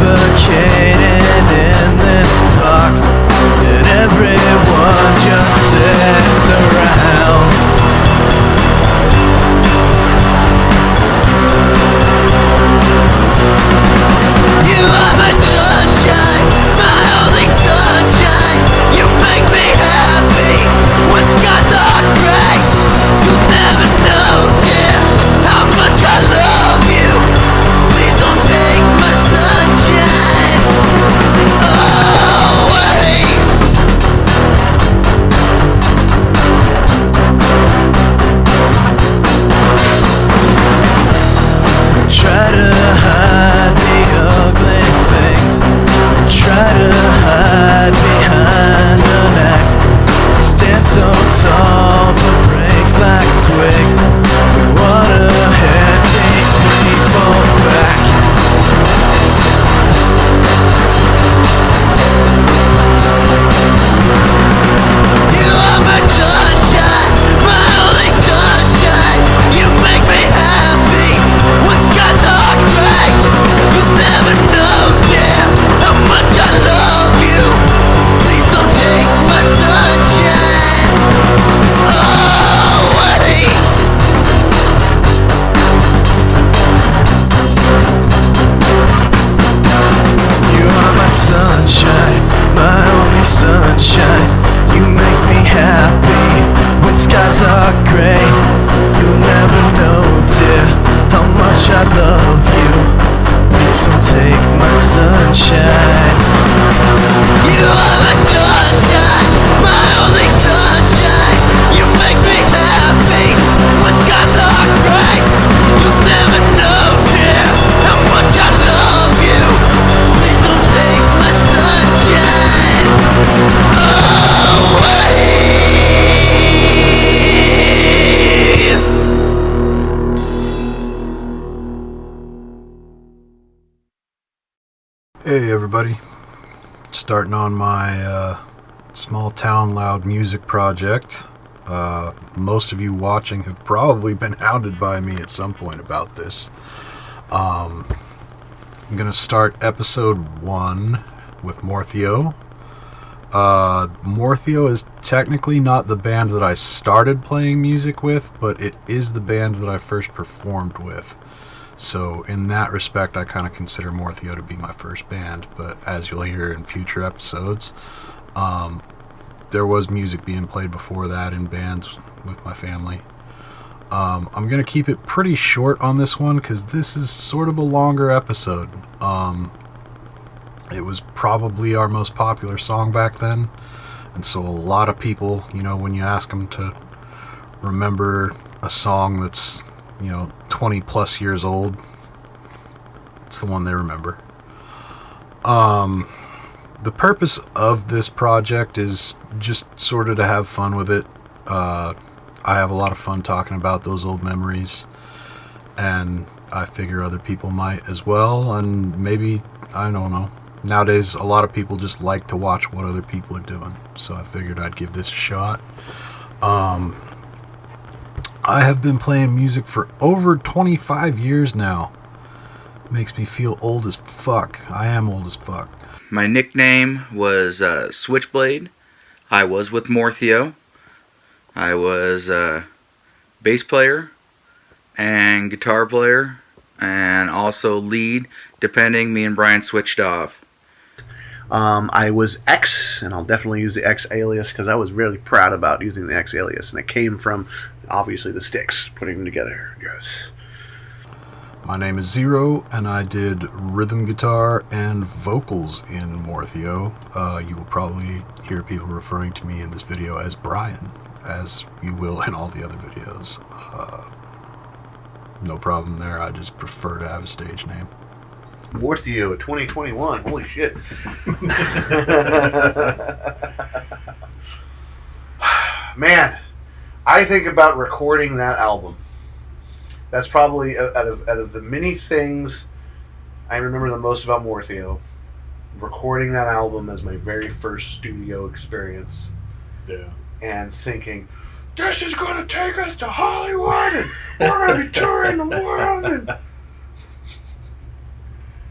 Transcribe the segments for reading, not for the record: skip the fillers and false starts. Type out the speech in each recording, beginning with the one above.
suffocating in this box that everyone just sits around. You are my sunshine, my only sunshine. You make me happy when skies are gray. You'll never know, dear, how much I love you. Please don't take my sunshine away. Try to hide the ugly things, try to hide behind an act. We stand so tall but break like twigs. We wanna hit these people back. You are my sunshine, my only sunshine. You make me happy when skies are gray. You'll never know, dear, how much I love you. Please don't take my sunshine away. You are my sunshine, my only sunshine. You make me happy when skies are gray. You'll never know, dear, how much I love you. Please don't take my sunshine. You are my sunshine, my only sunshine. You make me happy when skies are gray. You'll never know, dear, how much I love you. Please don't take my sunshine away. Hey everybody, starting on my small town loud music project. Most of you watching have probably been hounded by me at some point about this. I'm gonna start episode 1 with Mortheo. Mortheo is technically not the band that I started playing music with, but it is the band that I first performed with. So in that respect, I kind of consider Mortheo to be my first band, but as you'll hear in future episodes, there was music being played before that in bands with my family. I'm going to keep it pretty short on this one because this is sort of a longer episode. It was probably our most popular song back then, and so a lot of people, you know, when you ask them to remember a song that's 20 plus years old, it's the one they remember. The purpose of this project is just sort of to have fun with it. I have a lot of fun talking about those old memories, and I figure other people might as well, and maybe, I don't know, nowadays a lot of people just like to watch what other people are doing, so I figured I'd give this a shot. I have been playing music for over 25 years now. Makes me feel old as fuck. I am old as fuck. My nickname was Switchblade. I was with Mortheo. I was a bass player and guitar player and also lead, depending. Me and Brian switched off. I was X, and I'll definitely use the X alias because I was really proud about using the X alias, and it came from, obviously, the Sticks, putting them together. Yes. My name is Zer0, and I did rhythm guitar and vocals in Mortheo. You will probably hear people referring to me in this video as Brian, as you will in all the other videos. No problem there, I just prefer to have a stage name. Mortheo 2021, holy shit. Man, I think about recording that album. That's probably, out of the many things I remember the most about Mortheo, recording that album as my very first studio experience. Yeah. And thinking, this is going to take us to Hollywood, and we're going to be touring the world. And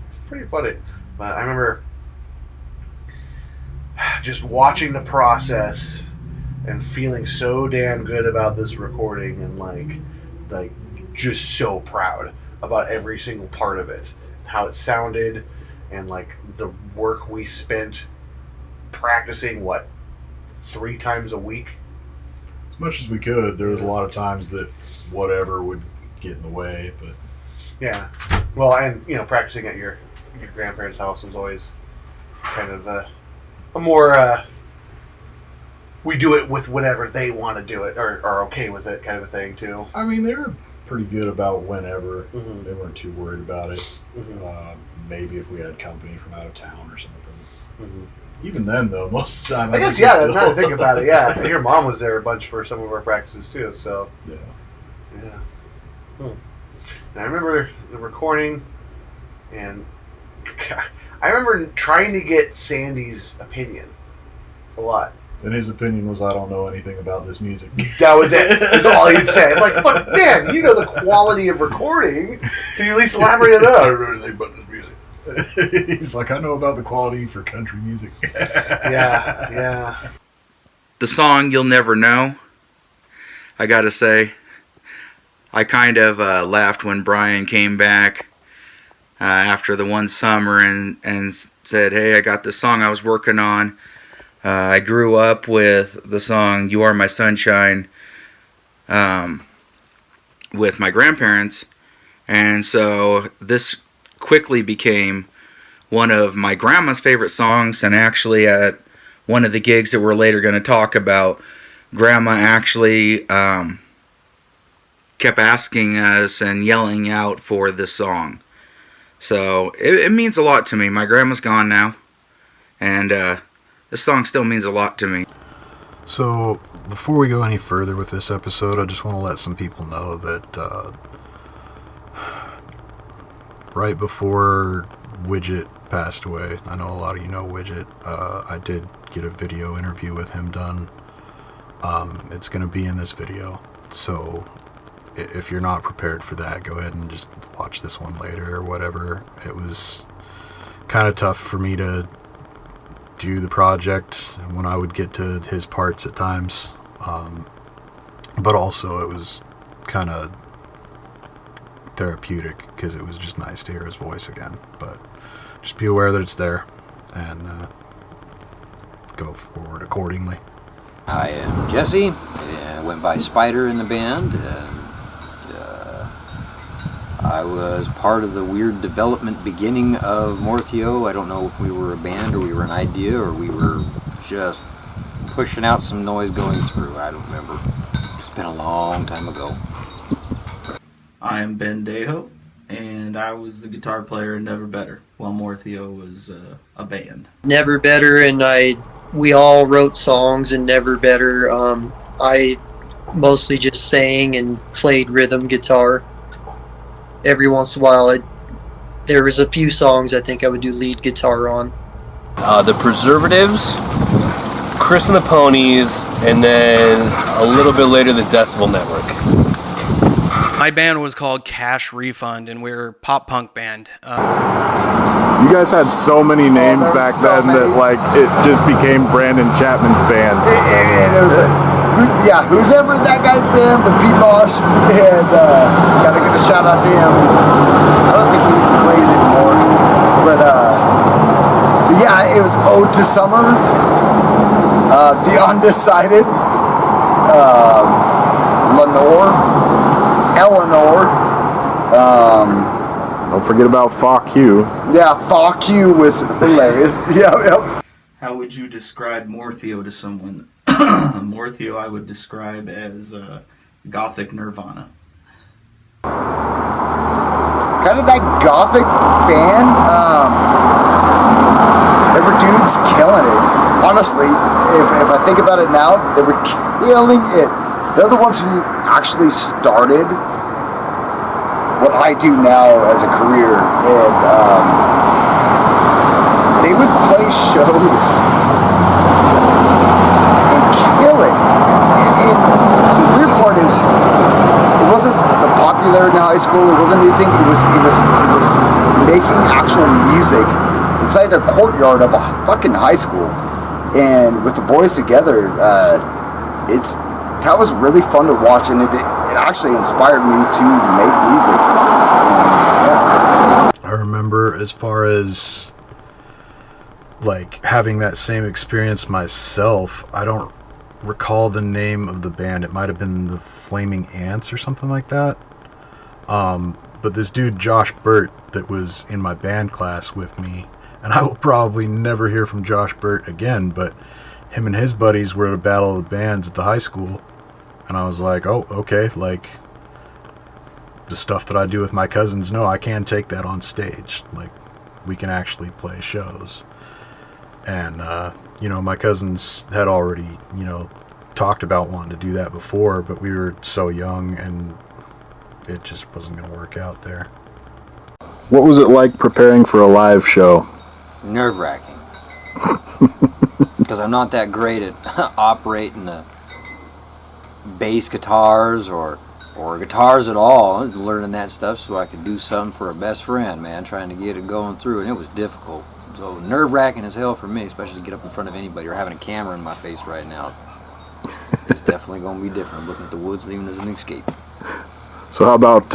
it's pretty funny. But I remember just watching the process and feeling so damn good about this recording, and like just so proud about every single part of it, how it sounded, and like the work we spent practicing 3 times a week. As much as we could. There was a lot of times that whatever would get in the way, but yeah. Well, and practicing at your grandparents' house was always kind of a more we do it with whatever they want to do it, or are okay with it kind of a thing too. I mean, they were pretty good about whenever. Mm-hmm. They weren't too worried about it. Mm-hmm. Maybe if we had company from out of town or something. Mm-hmm. Even then, though, most of the time, I guess, yeah, now that I think about it, yeah. Your mom was there a bunch for some of our practices, too, so. Yeah. And I remember the recording, and I remember trying to get Sandy's opinion a lot. And his opinion was, I don't know anything about this music. That was it. That's all he'd say. I'm like, but man, you know the quality of recording. Can you at least elaborate on that? I don't know anything about this music. He's like, I know about the quality for country music. Yeah. The song You'll Never Know, I gotta say, I kind of laughed when Brian came back after the one summer and said, hey, I got this song I was working on. I grew up with the song You Are My Sunshine with my grandparents, and so this quickly became one of my grandma's favorite songs. And actually at one of the gigs that we're later going to talk about, Grandma actually kept asking us and yelling out for this song. So it means a lot to me. My grandma's gone now, and this song still means a lot to me. So before we go any further with this episode, I just want to let some people know that right before Widget passed away, I know a lot of you know Widget, I did get a video interview with him done. It's going to be in this video, so if you're not prepared for that, go ahead and just watch this one later or whatever. It was kind of tough for me to do the project when I would get to his parts at times, but also it was kind of therapeutic because it was just nice to hear his voice again. But just be aware that it's there, and go forward accordingly. I am Jesse. I went by Spider in the band, and I was part of the weird development beginning of Mortheo. I don't know if we were a band or we were an idea or we were just pushing out some noise going through. I don't remember. It's been a long time ago. I am Ben Deho, and I was the guitar player in Never Better, while Mortheo was a band. Never Better, and we all wrote songs in Never Better. I mostly just sang and played rhythm guitar. Every once in a while, there was a few songs I think I would do lead guitar on. The Preservatives, Chris and the Ponies, and then a little bit later the Decibel Network. My band was called Cash Refund, and we were a pop punk band. You guys had so many names back then that like it just became Brandon Chapman's band. It was who's ever in that guy's band, but Pete Bosch, and gotta give a shout out to him. I don't think he plays anymore, but yeah, it was Ode to Summer, The Undecided, Eleanor. Don't forget about Fuck You. Yeah, Fuck You was hilarious. Yep. How would you describe Mortheo to someone? Mortheo I would describe as gothic Nirvana. Kind of that gothic band. They were dudes killing it. Honestly, if I think about it now, they were killing it. They're the ones who actually started what I do now as a career, and they would play shows and kill it. And the weird part is, it wasn't the popular in high school. It wasn't anything. It was making actual music inside the courtyard of a fucking high school, and with the boys together, that was really fun to watch, and it actually inspired me to make music. And, yeah. I remember, as far as like having that same experience myself, I don't recall the name of the band. It might have been the Flaming Ants or something like that. But this dude Josh Burt that was in my band class with me, and I will probably never hear from Josh Burt again, but him and his buddies were at a battle of the bands at the high school, and I was like, oh, okay, like, the stuff that I do with my cousins, no, I can take that on stage. Like, we can actually play shows. And, my cousins had already, talked about wanting to do that before, but we were so young, and it just wasn't going to work out there. What was it like preparing for a live show? Nerve-wracking. Because I'm not that great at operating the bass guitars or guitars at all. Learning that stuff so I could do something for a best friend, man, trying to get it going through, and it was difficult. So nerve-wracking as hell for me, especially to get up in front of anybody or having a camera in my face right now. It's definitely going to be different, looking at the woods even as an escape. So how about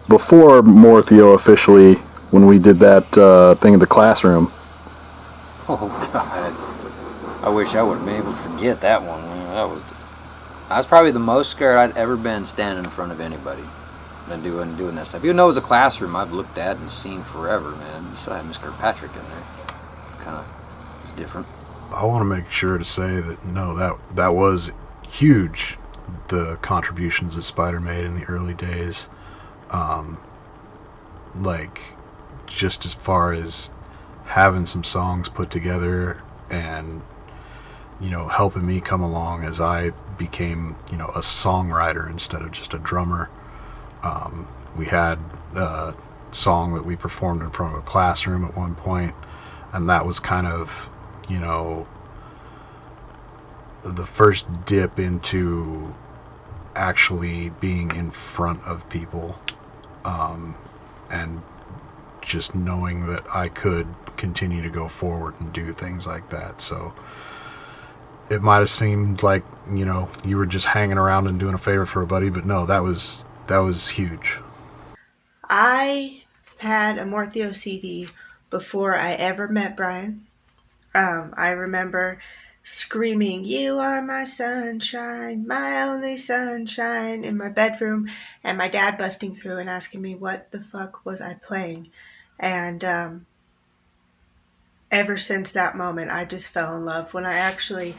before Mortheo officially, when we did that thing in the classroom? Oh, God. I wish I would have been able to forget that one. I was probably the most scared I'd ever been standing in front of anybody and doing that stuff. Even though it was a classroom I've looked at and seen forever, man. You still had Miss Kirkpatrick in there. Kind of was different. I want to make sure to say that, no, that was huge, the contributions that Spider made in the early days. Like, just as far as having some songs put together and, helping me come along as I became, a songwriter instead of just a drummer. We had a song that we performed in front of a classroom at one point, and that was kind of, the first dip into actually being in front of people, and just knowing that I could continue to go forward and do things like that. So it might have seemed like, you were just hanging around and doing a favor for a buddy, but no, that was huge. I had a Mortheo CD before I ever met Brian. I remember screaming, "You are my sunshine, my only sunshine," in my bedroom, and my dad busting through and asking me what the fuck was I playing. And ever since that moment, I just fell in love. When I actually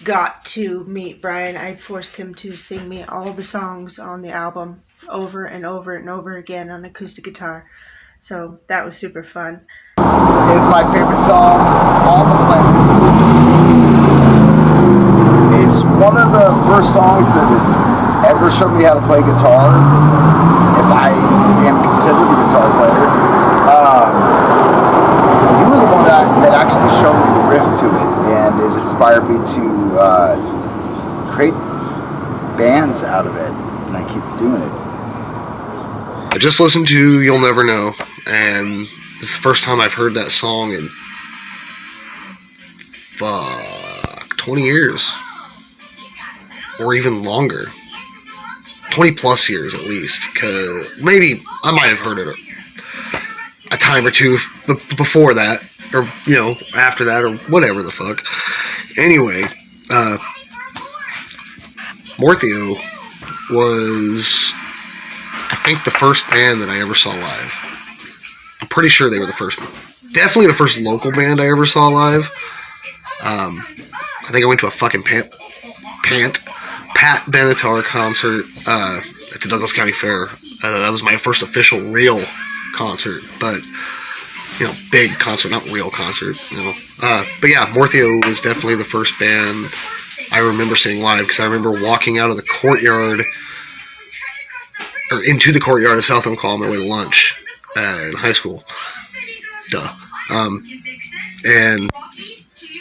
got to meet Brian, I forced him to sing me all the songs on the album over and over and over again on acoustic guitar. So that was super fun. Is my favorite song on the planet. It's one of the first songs that has ever showed me how to play guitar, if I am considered a guitar player. You were the one that actually showed me the riff to it, and it inspired me to create bands out of it, and I keep doing it. I just listened to You'll Never Know, and it's the first time I've heard that song in 20 years. Or even longer. 20 plus years at least. Cause maybe I might have heard it a time or two before that. Or, after that, or whatever the fuck. Anyway, Mortheo was, I think, the first band that I ever saw live. I'm pretty sure they were the first. Definitely the first local band I ever saw live. I think I went to a fucking Pat Benatar concert at the Douglas County Fair. That was my first official real concert, but big concert, not real concert. But yeah, Mortheo was definitely the first band I remember seeing live, because I remember walking out of the courtyard, or into the courtyard of South Umpqua on my way to lunch in high school. And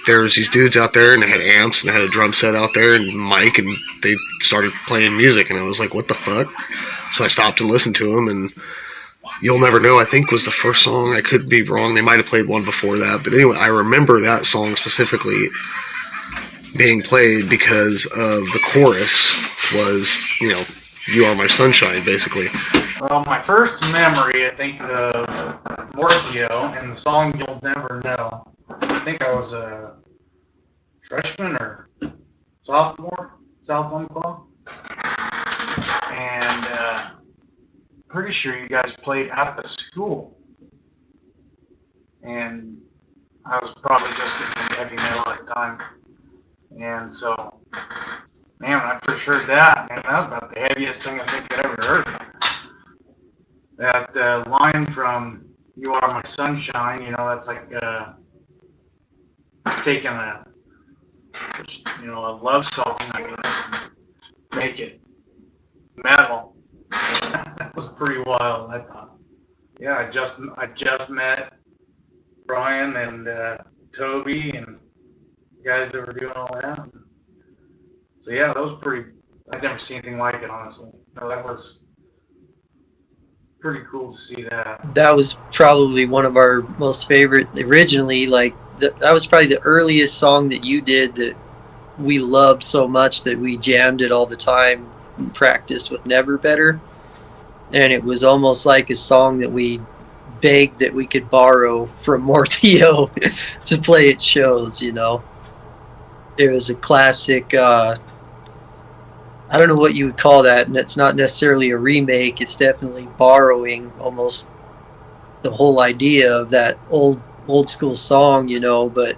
there was these dudes out there, and they had amps, and they had a drum set out there, and mic, and they started playing music, and I was like, what the fuck? So I stopped and listened to them, and, You'll Never Know, I think, was the first song. I could be wrong. They might have played one before that. But anyway, I remember that song specifically being played because of the chorus was, You Are My Sunshine, basically. Well, my first memory, I think, of Mortheo and the song You'll Never Know. I think I was a freshman or sophomore, South Umpqua. And pretty sure you guys played at the school. And I was probably just getting into heavy metal at the time. And so, man, when I first heard that, man, that was about the heaviest thing I think I ever heard. That line from You Are My Sunshine, that's like taking a love song, I guess, and make it metal. That was pretty wild, I thought. Yeah, I just met Brian and Toby and the guys that were doing all that. So yeah, that was pretty. I'd never seen anything like it, honestly. So that was pretty cool to see that. That was probably one of our most favorite. Originally, that was probably the earliest song that you did that we loved so much that we jammed it all the time in practice with Never Better. And it was almost like a song that we begged that we could borrow from Mortheo to play at shows, It was a classic, I don't know what you would call that, and it's not necessarily a remake, it's definitely borrowing almost the whole idea of that old school song, but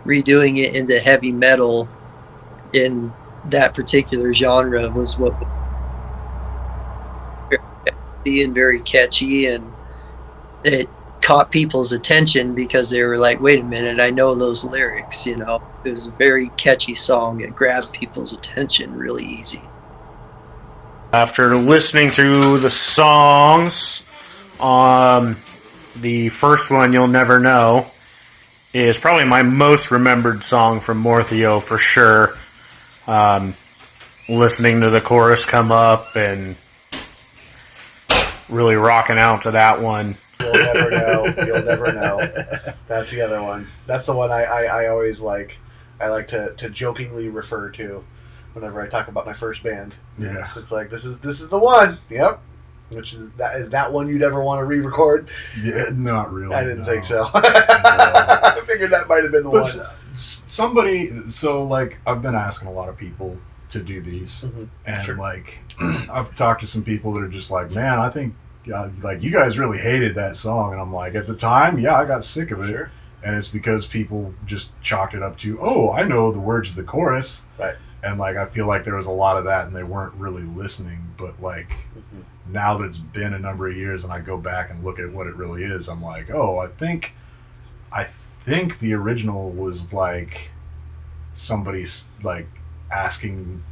redoing it into heavy metal in that particular genre was what was very catchy, and it caught people's attention because they were like, wait a minute, I know those lyrics. It was a very catchy song. It grabbed people's attention really easy. After listening through the songs, the first one, You'll Never Know, is probably my most remembered song from Mortheo for sure. Listening to the chorus come up and really rocking out to that one. You'll never know. You'll never know. That's the other one. That's the one I always like. I like to jokingly refer to whenever I talk about my first band. Yeah. It's like this is the one. Yep. Which is that one you'd ever want to re-record? Yeah, not really. I didn't think so. I figured that might have been the one. Somebody, so I've been asking a lot of people to do these, and Sure. I've talked to some people that are just like, man, I think you guys really hated that song, and I'm like, at the time, yeah, I got sick of it, Sure. And it's because people just chalked it up to, oh, I know the words of the chorus, Right. And I feel like there was a lot of that, and they weren't really listening. But now that it's been a number of years, and I go back and look at what it really is, I'm like, oh, I think the original was somebody's asking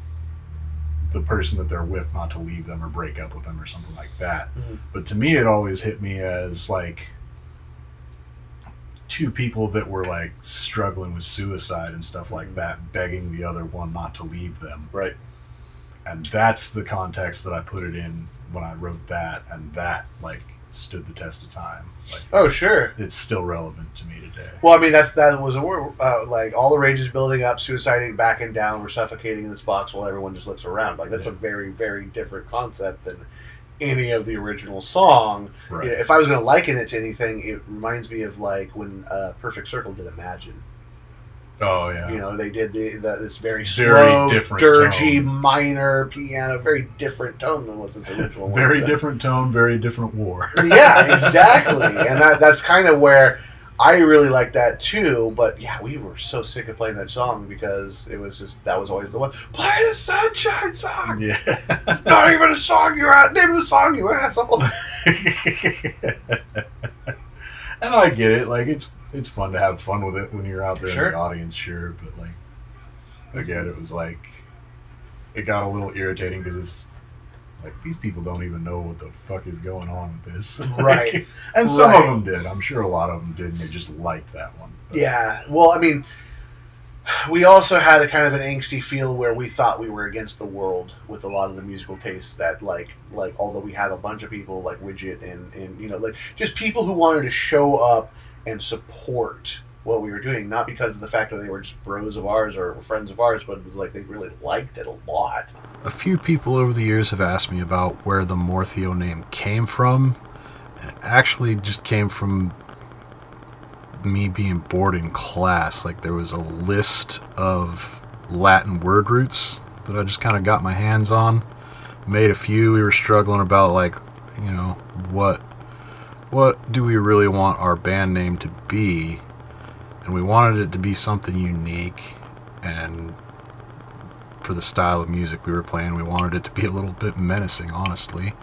the person that they're with not to leave them or break up with them or something like that. But to me, it always hit me as two people that were struggling with suicide and stuff like that, begging the other one not to leave them. Right. And that's the context that I put it in when I wrote that, and that stood the test of time. Oh, sure. It's still relevant to me today. Well, I mean, that was a word. All the rage is building up, suiciding, backing down, we're suffocating in this box while everyone just looks around. That's a very, very different concept than any of the original song. Right. If I was going to liken it to anything, it reminds me of when Perfect Circle did Imagine. Oh, yeah. They did this very slow, different dirgy, tone. Minor piano, very different tone than was this original one. Very different tone, very different war. Yeah, exactly. And that's kind of where I really like that too. But yeah, we were so sick of playing that song because it was just, that was always the one. Play the Sunshine Song! Yeah. It's not even a song you're at. Name of the song, you asshole. And I get it. It's fun to have fun with it when you're out there Sure. in the audience, sure. But again, it was it got a little irritating because it's these people don't even know what the fuck is going on with this. Right. And some Right. of them did. I'm sure a lot of them did, and they just liked that one. But Yeah. Well, I mean, we also had a kind of an angsty feel where we thought we were against the world with a lot of the musical tastes that like although we had a bunch of people like Widget and you know, like just people who wanted to show up and support what we were doing, not because of the fact that they were just bros of ours or friends of ours, but it was like they really liked it a lot. A few people over the years have asked me about where the Mortheo name came from, and it actually just came from me being bored in class. Like, there was a list of Latin word roots that I just kind of got my hands on, made a few. We were struggling about, like, you know, what do we really want our band name to be, and we wanted it to be something unique, and for the style of music we were playing, we wanted it to be a little bit menacing, honestly.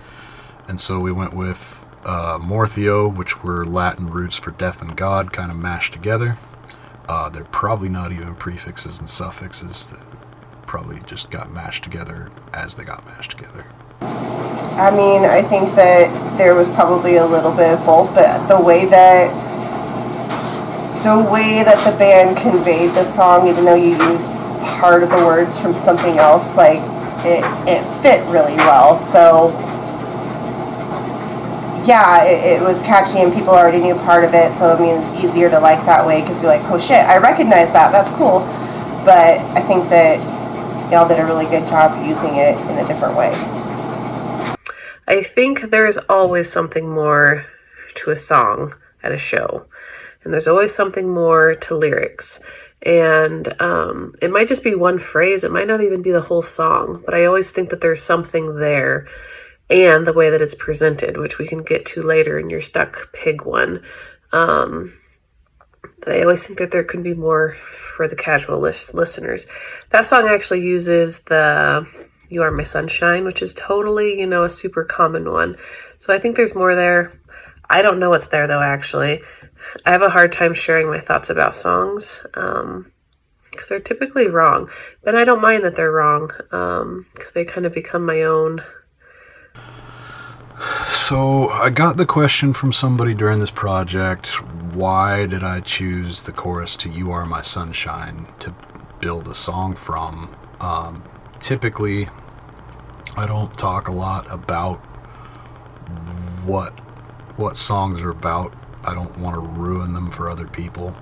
And so we went with Mortheo, which were Latin roots for death and God, kind of mashed together. They're probably not even prefixes and suffixes. That probably just got mashed together as they got mashed together. I mean, I think that there was probably a little bit of both, but the way that the band conveyed the song, even though you used part of the words from something else, like it fit really well. So yeah, it was catchy and people already knew part of it, so I mean it's easier to like that way because you're like, oh shit, I recognize that, that's cool. But I think that y'all did a really good job using it in a different way. I think there's always something more to a song at a show, and there's always something more to lyrics. And it might just be one phrase, it might not even be the whole song, but I always think that there's something there, and the way that it's presented, which we can get to later in your Stuck Pig one. That I always think that there could be more for the casual listeners. That song actually uses the You Are My Sunshine, which is totally, you know, a super common one. So I think there's more there. I don't know what's there, though, actually. I have a hard time sharing my thoughts about songs because they're typically wrong. But I don't mind that they're wrong because they kind of become my own. So I got the question from somebody during this project, why did I choose the chorus to You Are My Sunshine to build a song from? Typically, I don't talk a lot about what songs are about. I don't want to ruin them for other people.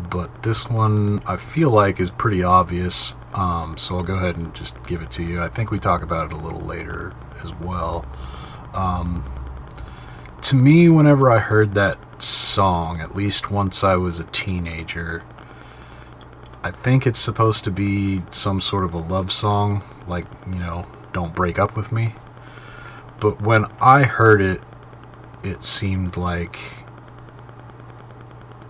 But this one, I feel like, is pretty obvious, so I'll go ahead and just give it to you. I think we talk about it a little later as well. To me, whenever I heard that song, at least once I was a teenager, I think it's supposed to be some sort of a love song, like, you know, Don't Break Up With Me. But when I heard it, it seemed like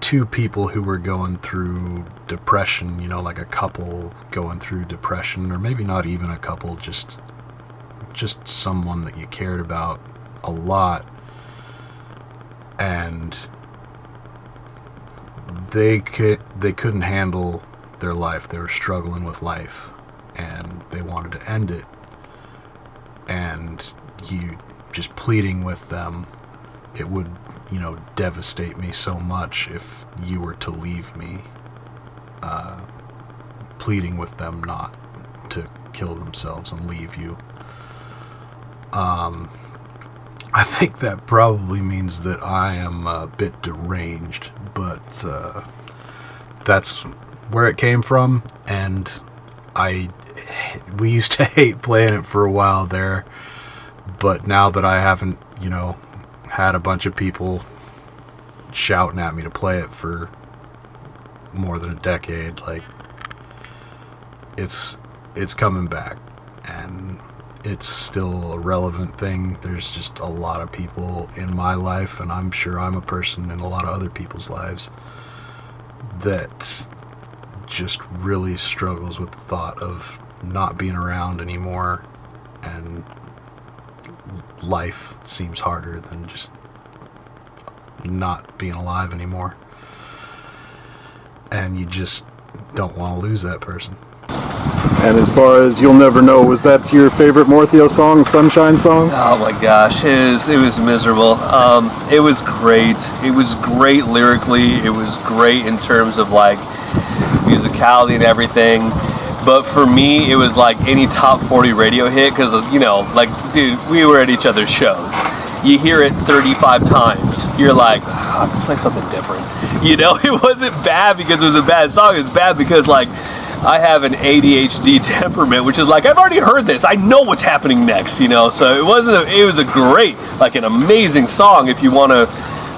two people who were going through depression, you know, like a couple going through depression, or maybe not even a couple, just someone that you cared about a lot, and they couldn't handle their life. They were struggling with life and they wanted to end it, and you just pleading with them, it would, you know, devastate me so much if you were to leave me, pleading with them not to kill themselves and leave you. I think that probably means that I am a bit deranged, but that's where it came from, and we used to hate playing it for a while there, but now that I haven't, you know, had a bunch of people shouting at me to play it for more than a decade, like, it's coming back, and it's still a relevant thing. There's just a lot of people in my life, and I'm sure I'm a person in a lot of other people's lives, that just really struggles with the thought of not being around anymore, and life seems harder than just not being alive anymore, and you just don't want to lose that person. And as far as You'll Never Know, was that your favorite Mortheo song, Sunshine song? Oh my gosh, it was miserable. It was great. It was great lyrically. It was great in terms of, like, musicality and everything. But for me, it was like any top 40 radio hit because, you know, like, dude, we were at each other's shows. You hear it 35 times. You're like, oh, play something different. You know, it wasn't bad because it was a bad song. It was bad because, like, I have an ADHD temperament, which is like, I've already heard this. I know what's happening next, you know? So it was a great, like an amazing song if you want to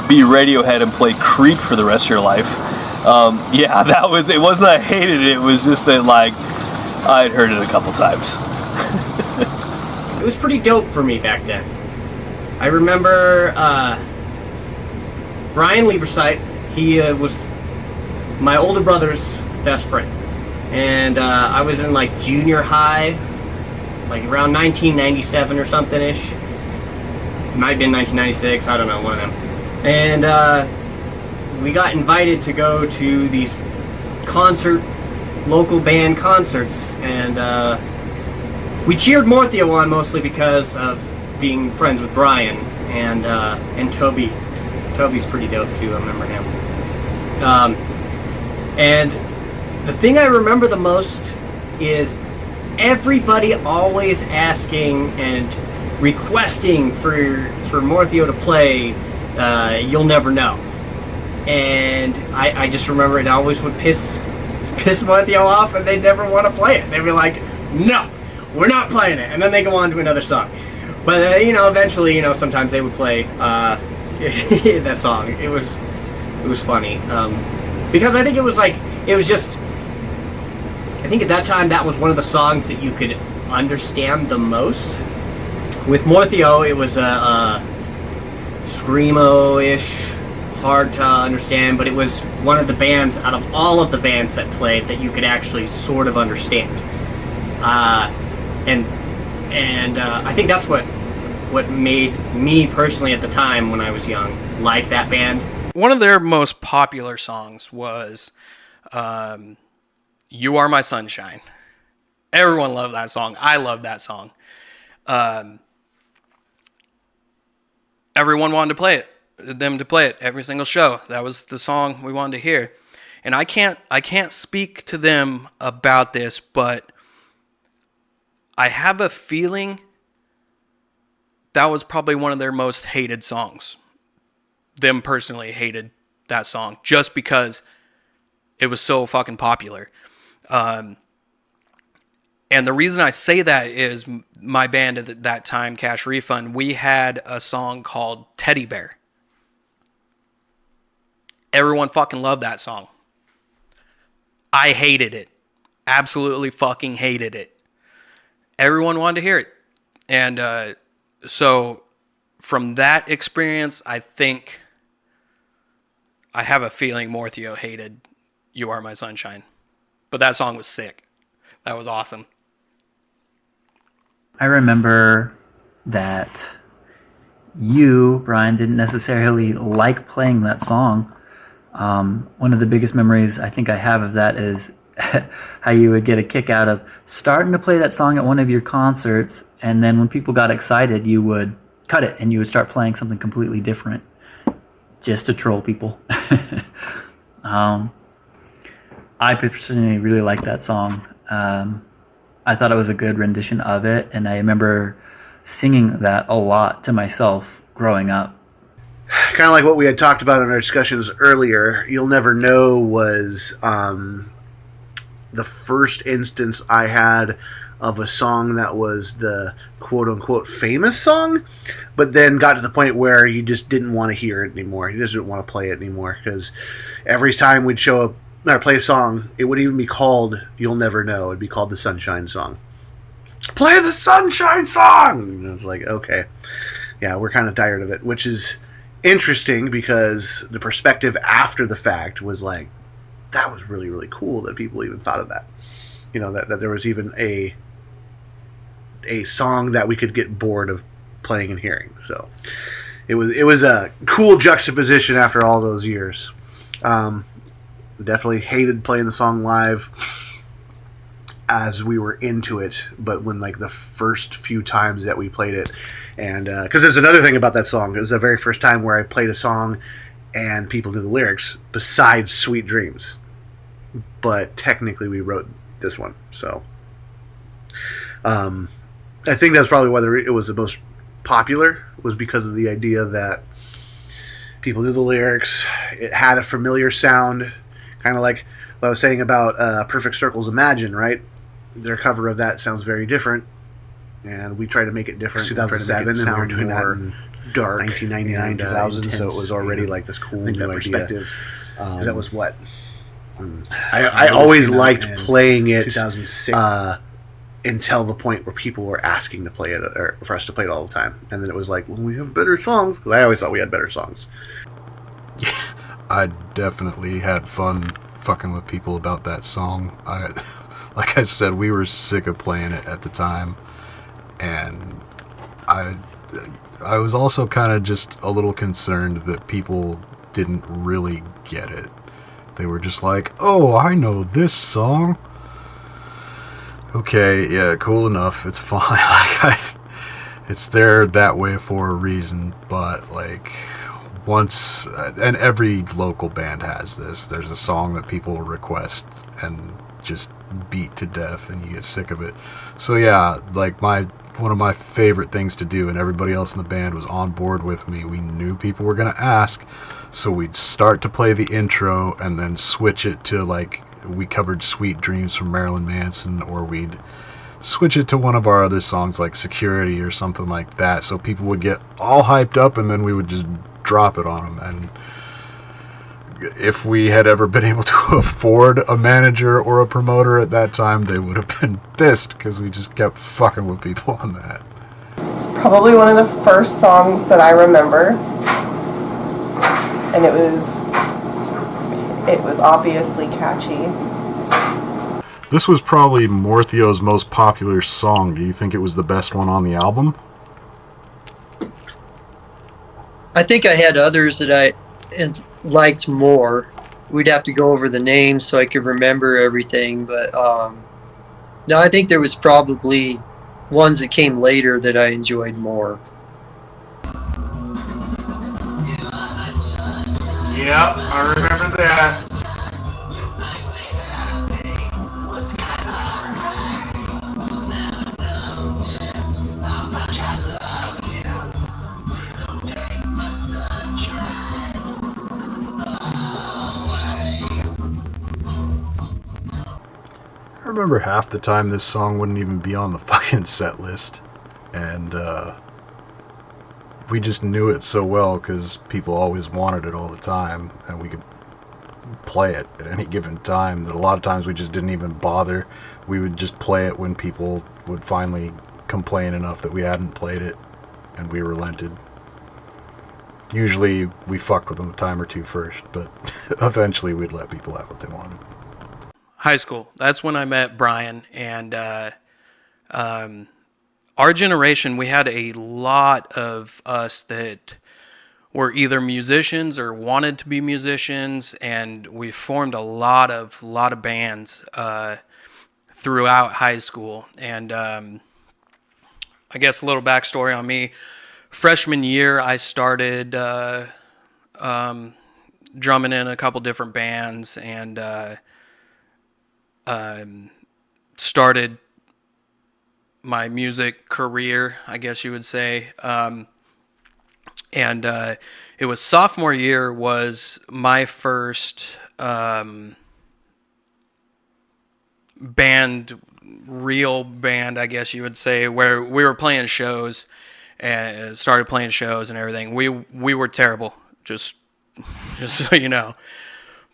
be Radiohead and play Creep for the rest of your life. Yeah, it wasn't that I hated it. It was just that, like, I'd heard it a couple times. It was pretty dope for me back then. I remember Brian Liebersite. He was my older brother's best friend. And I was in like junior high, like around 1997 or something-ish. It might have been 1996, I don't know, one of them. And we got invited to go to these local band concerts, and we cheered Mortheo on mostly because of being friends with Brian and Toby. Toby's pretty dope too, I remember him. And the thing I remember the most is everybody always asking and requesting for Mortheo to play You'll Never Know. And I just remember it always would piss Mortheo off, and they'd never want to play it. They'd be like, no, we're not playing it. And then they go on to another song. But, eventually, sometimes they would play that song. It was funny. Because I think I think at that time that was one of the songs that you could understand the most. With Mortheo, it was a screamo-ish, hard to understand, but it was one of the bands out of all of the bands that played that you could actually sort of understand. And I think that's what made me personally at the time when I was young like that band. One of their most popular songs was You Are My Sunshine. Everyone loved that song. I love that song. Everyone wanted them to play it every single show. That was the song we wanted to hear. And I can't speak to them about this, but I have a feeling that was probably one of their most hated songs. Them personally hated that song just because it was so fucking popular. And the reason I say that is my band at that time, Cash Refund, we had a song called Teddy Bear. Everyone fucking loved that song. I hated it. Absolutely fucking hated it. Everyone wanted to hear it. And so from that experience, I think I have a feeling Mortheo hated You Are My Sunshine. But that song was sick. That was awesome. I remember that you, Brian, didn't necessarily like playing that song. One of the biggest memories I think I have of that is how you would get a kick out of starting to play that song at one of your concerts, and then when people got excited, you would cut it and you would start playing something completely different just to troll people. I personally really liked that song. I thought it was a good rendition of it, and I remember singing that a lot to myself growing up. Kind of like what we had talked about in our discussions earlier, You'll Never Know was the first instance I had of a song that was the quote-unquote famous song, but then got to the point where you just didn't want to hear it anymore. You just didn't want to play it anymore, because every time we'd show up or play a song, it wouldn't even be called You'll Never Know. It'd be called the Sunshine Song. Play the Sunshine Song! And I was like, okay. Yeah, we're kind of tired of it, which is interesting because the perspective after the fact was like, that was really, really cool that people even thought of that. You know, that there was even a song that we could get bored of playing and hearing. So it was a cool juxtaposition after all those years. Definitely hated playing the song live as we were into it, but when like the first few times that we played it, and because there's another thing about that song, it was the very first time where I played a song and people knew the lyrics besides Sweet Dreams. but technically we wrote this one. So I think that's probably why it was the most popular, was because of the idea that people knew the lyrics. It had a familiar sound, kind of like what I was saying about Perfect Circle's Imagine, right? Their cover of that sounds very different, and we try to make it different. 2007, and we were doing that in dark, 1999, 2000, so it was already like this cool new perspective. idea. That was what? I always liked playing it 2006. Until the point where people were asking to play it, or for us to play it all the time. And then it was like, well, we have better songs, because I always thought we had better songs. I definitely had fun fucking with people about that song. Like I said, we were sick of playing it at the time, and I was also kind of just a little concerned that people didn't really get it. They were just like, oh, I know this song. Okay, yeah, cool enough. It's fine. It's there that way for a reason, but like once, and every local band has this, there's a song that people request and just beat to death, and you get sick of it. So yeah, like one of my favorite things to do, and everybody else in the band was on board with me. We knew people were gonna ask, so we'd start to play the intro and then switch it to, like, we covered Sweet Dreams from Marilyn Manson, or we'd switch it to one of our other songs like Security or something like that, so people would get all hyped up, and then we would just drop it on them. And if we had ever been able to afford a manager or a promoter at that time, they would have been pissed, because we just kept fucking with people on that. It's probably one of the first songs that I remember, and it was obviously catchy. This was probably Mortheo's most popular song. Do you think it was the best one on the album? I think I had others that I liked more. We'd have to go over the names so I could remember everything, but no, I think there was probably ones that came later that I enjoyed more. Yep, I remember that. I remember half the time this song wouldn't even be on the fucking set list, and we just knew it so well because people always wanted it all the time, and we could play it at any given time, that a lot of times we just didn't even bother. We would just play it when people would finally complain enough that we hadn't played it, and we relented. Usually we fucked with them a time or two first, but eventually we'd let people have what they wanted. High school. That's when I met Brian, and our generation, we had a lot of us that were either musicians or wanted to be musicians, and we formed a lot of bands throughout high school. And I guess a little backstory on me. Freshman year, I started drumming in a couple different bands, and started my music career, I guess you would say. And it was sophomore year was my first real band, I guess you would say, where we were playing shows and started playing shows and everything. We were terrible, just so you know.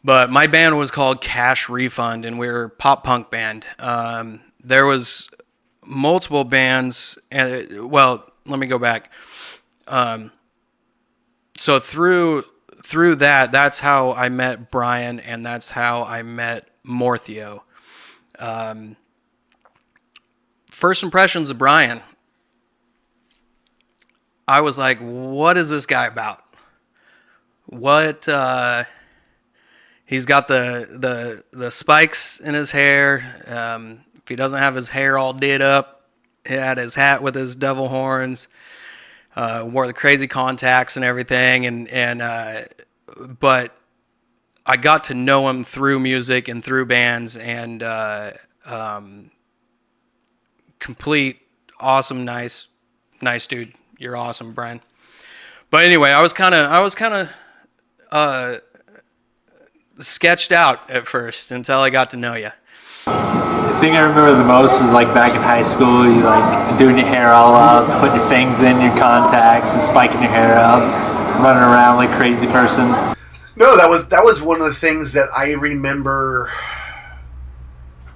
But my band was called Cash Refund, and we were a pop punk band. There was multiple bands, and well, let me go back. So through that's how I met Brian, and that's how I met Mortheo. First impressions of Brian, I was like, what is this guy about? What, he's got the spikes in his hair. If he doesn't have his hair all did up, he had his hat with his devil horns, wore the crazy contacts and everything. But I got to know him through music and through bands, and complete awesome, nice dude. You're awesome, Brian. But anyway, I was kind of sketched out at first until I got to know you. The thing I remember the most is like back in high school, you like doing your hair all up, putting your things in your contacts and spiking your hair up, running around like a crazy person. No, that was one of the things that I remember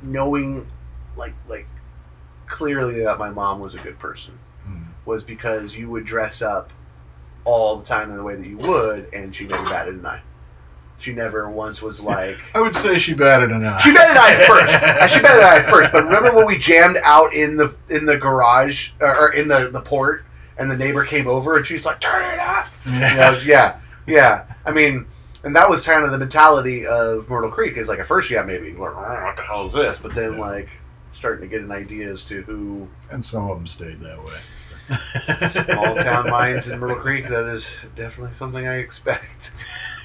knowing, like clearly that my mom was a good person, was because you would dress up all the time in the way that you would, and she never batted an eye. She never once was like... I would say she batted an eye. She batted an eye at first. But remember when we jammed out in the garage, or in the port, and the neighbor came over, and she's like, turn it up! Yeah. I mean, and that was kind of the mentality of Myrtle Creek, is like, at first, maybe, what the hell is this? But then, like, starting to get an idea as to who... And some of them stayed that way. Small town minds in Myrtle Creek, that is definitely something I expect.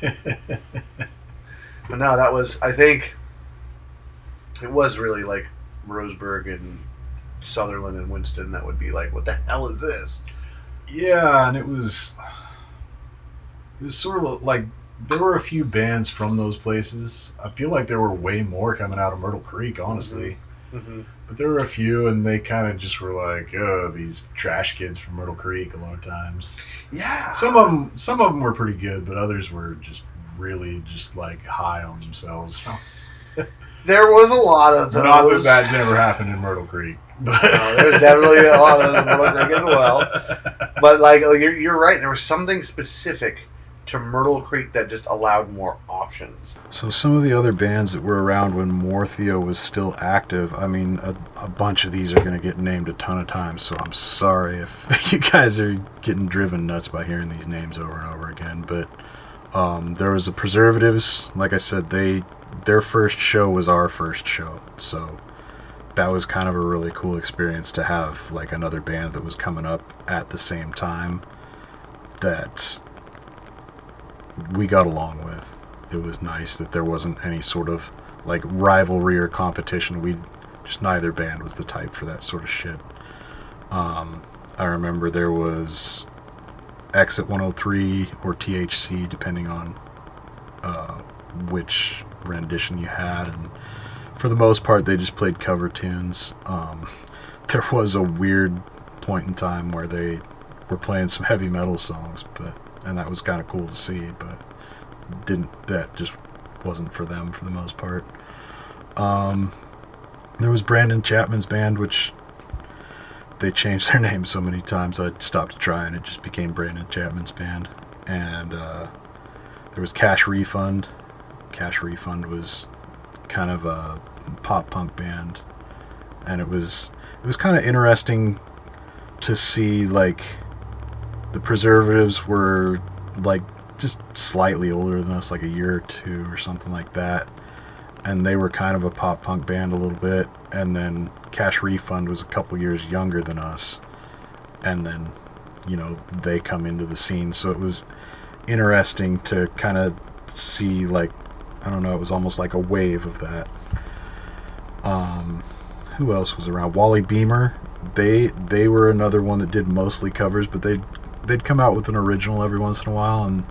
But no, that was, I think, it was really like Roseburg and Sutherland and Winston that would be like, what the hell is this? Yeah, and it was sort of like, there were a few bands from those places. I feel like there were way more coming out of Myrtle Creek, honestly. Mm-hmm. But there were a few, and they kind of just were like, oh, these trash kids from Myrtle Creek a lot of times. Yeah. Some of them were pretty good, but others were just really just like high on themselves. There was a lot of those. Not that that never happened in Myrtle Creek. But no, there's definitely a lot of those in Myrtle Creek as well. But like you're right, there was something specific to Myrtle Creek that just allowed more options. So some of the other bands that were around when Mortheo was still active, I mean, a bunch of these are going to get named a ton of times, so I'm sorry if you guys are getting driven nuts by hearing these names over and over again, but there was the Preservatives. Like I said, their first show was our first show, so that was kind of a really cool experience to have like another band that was coming up at the same time that we got along with. It was nice that there wasn't any sort of like rivalry or competition. Neither band was the type for that sort of shit. I remember there was Exit 103 or THC, depending on which rendition you had, and for the most part they just played cover tunes. There was a weird point in time where they were playing some heavy metal songs, and that was kind of cool to see, but that just wasn't for them for the most part. There was Brandon Chapman's band, which they changed their name so many times I stopped trying. It just became Brandon Chapman's band. And there was Cash Refund. Cash Refund was kind of a pop punk band, and it was kind of interesting to see like the Preservatives were like just slightly older than us, like a year or two or something like that, and they were kind of a pop punk band a little bit, and then Cash Refund was a couple years younger than us, and then they come into the scene, so it was interesting to kind of see, like, I don't know, it was almost like a wave of that. Who else was around? Wally Beamer. They were another one that did mostly covers, but they'd come out with an original every once in a while, and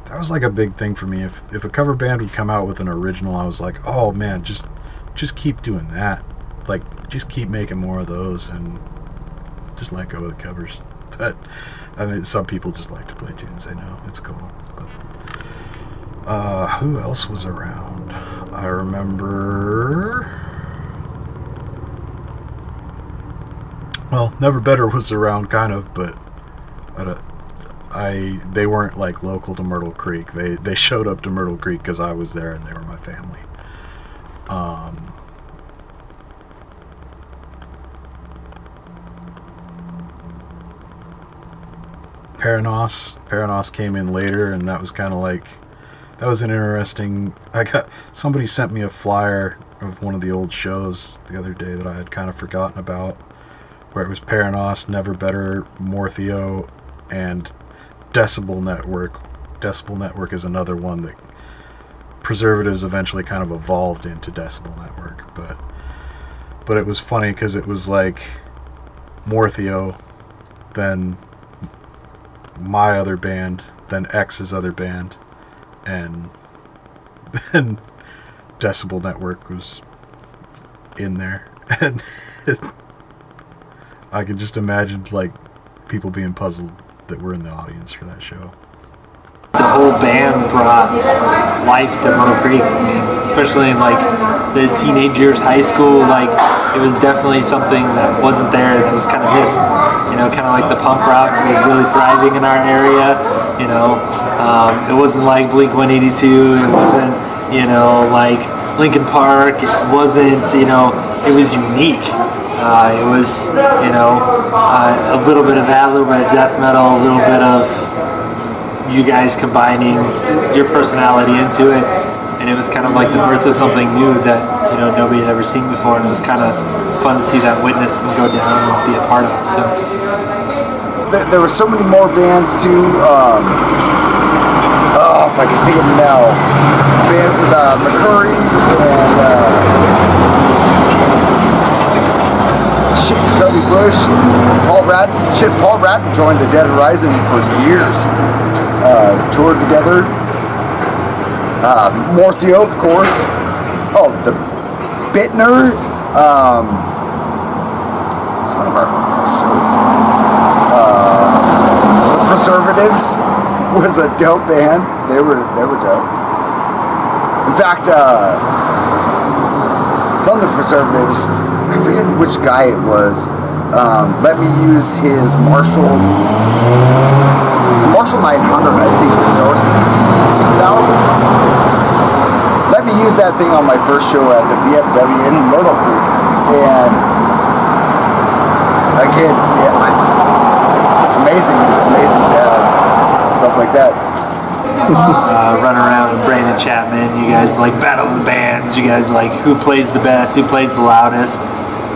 that was like a big thing for me. If a cover band would come out with an original, I was like, oh man, just keep doing that. Like, just keep making more of those and just let go of the covers. But I mean, some people just like to play tunes. They know it's cool. But, who else was around? I remember. Well, Never Better was around, kind of, but they weren't like local to Myrtle Creek. They showed up to Myrtle Creek because I was there and they were my family. Paranos came in later, and that was kind of like, that was an interesting. Somebody sent me a flyer of one of the old shows the other day that I had kind of forgotten about, where it was Paranos, Never Better, Mortheo, and Decibel Network. Decibel Network is another one that Preservatives eventually kind of evolved into Decibel Network, but it was funny because it was like Mortheo, then my other band, then X's other band, and then Decibel Network was in there, and I could just imagine like people being puzzled that were in the audience for that show. The whole band brought life to Myrtle Creek. I mean, especially in like the teenage years, high school, like it was definitely something that wasn't there, that was kind of missed. You know, kind of like the punk rock was really thriving in our area. You know, it wasn't like Blink-182. It wasn't, you know, like Linkin Park. It wasn't, you know, it was unique. It was, you know, a little bit of that, a little bit of death metal, a little bit of you guys combining your personality into it, and it was kind of like the birth of something new that, you know, nobody had ever seen before, and it was kind of fun to see that witness and go down and be a part of. So there were so many more bands too. If I can think of them now, bands with McCurry and Cody Bush and Paul Bratton. Paul Bratton joined the Dead Horizon for years. Toured together. Mortheo, of course. Oh, the Bittner. It's one of our first shows. The Preservatives was a dope band. They were dope. In fact, from the Preservatives, I forget which guy it was. Let me use his Marshall 900, I think it was, or CC 2000. Let me use that thing on my first show at the VFW in Myrtle Creek. And again, it's amazing. It's amazing to have stuff like that. Run around with Brandon Chapman, you guys like battle the bands, you guys like who plays the best, who plays the loudest,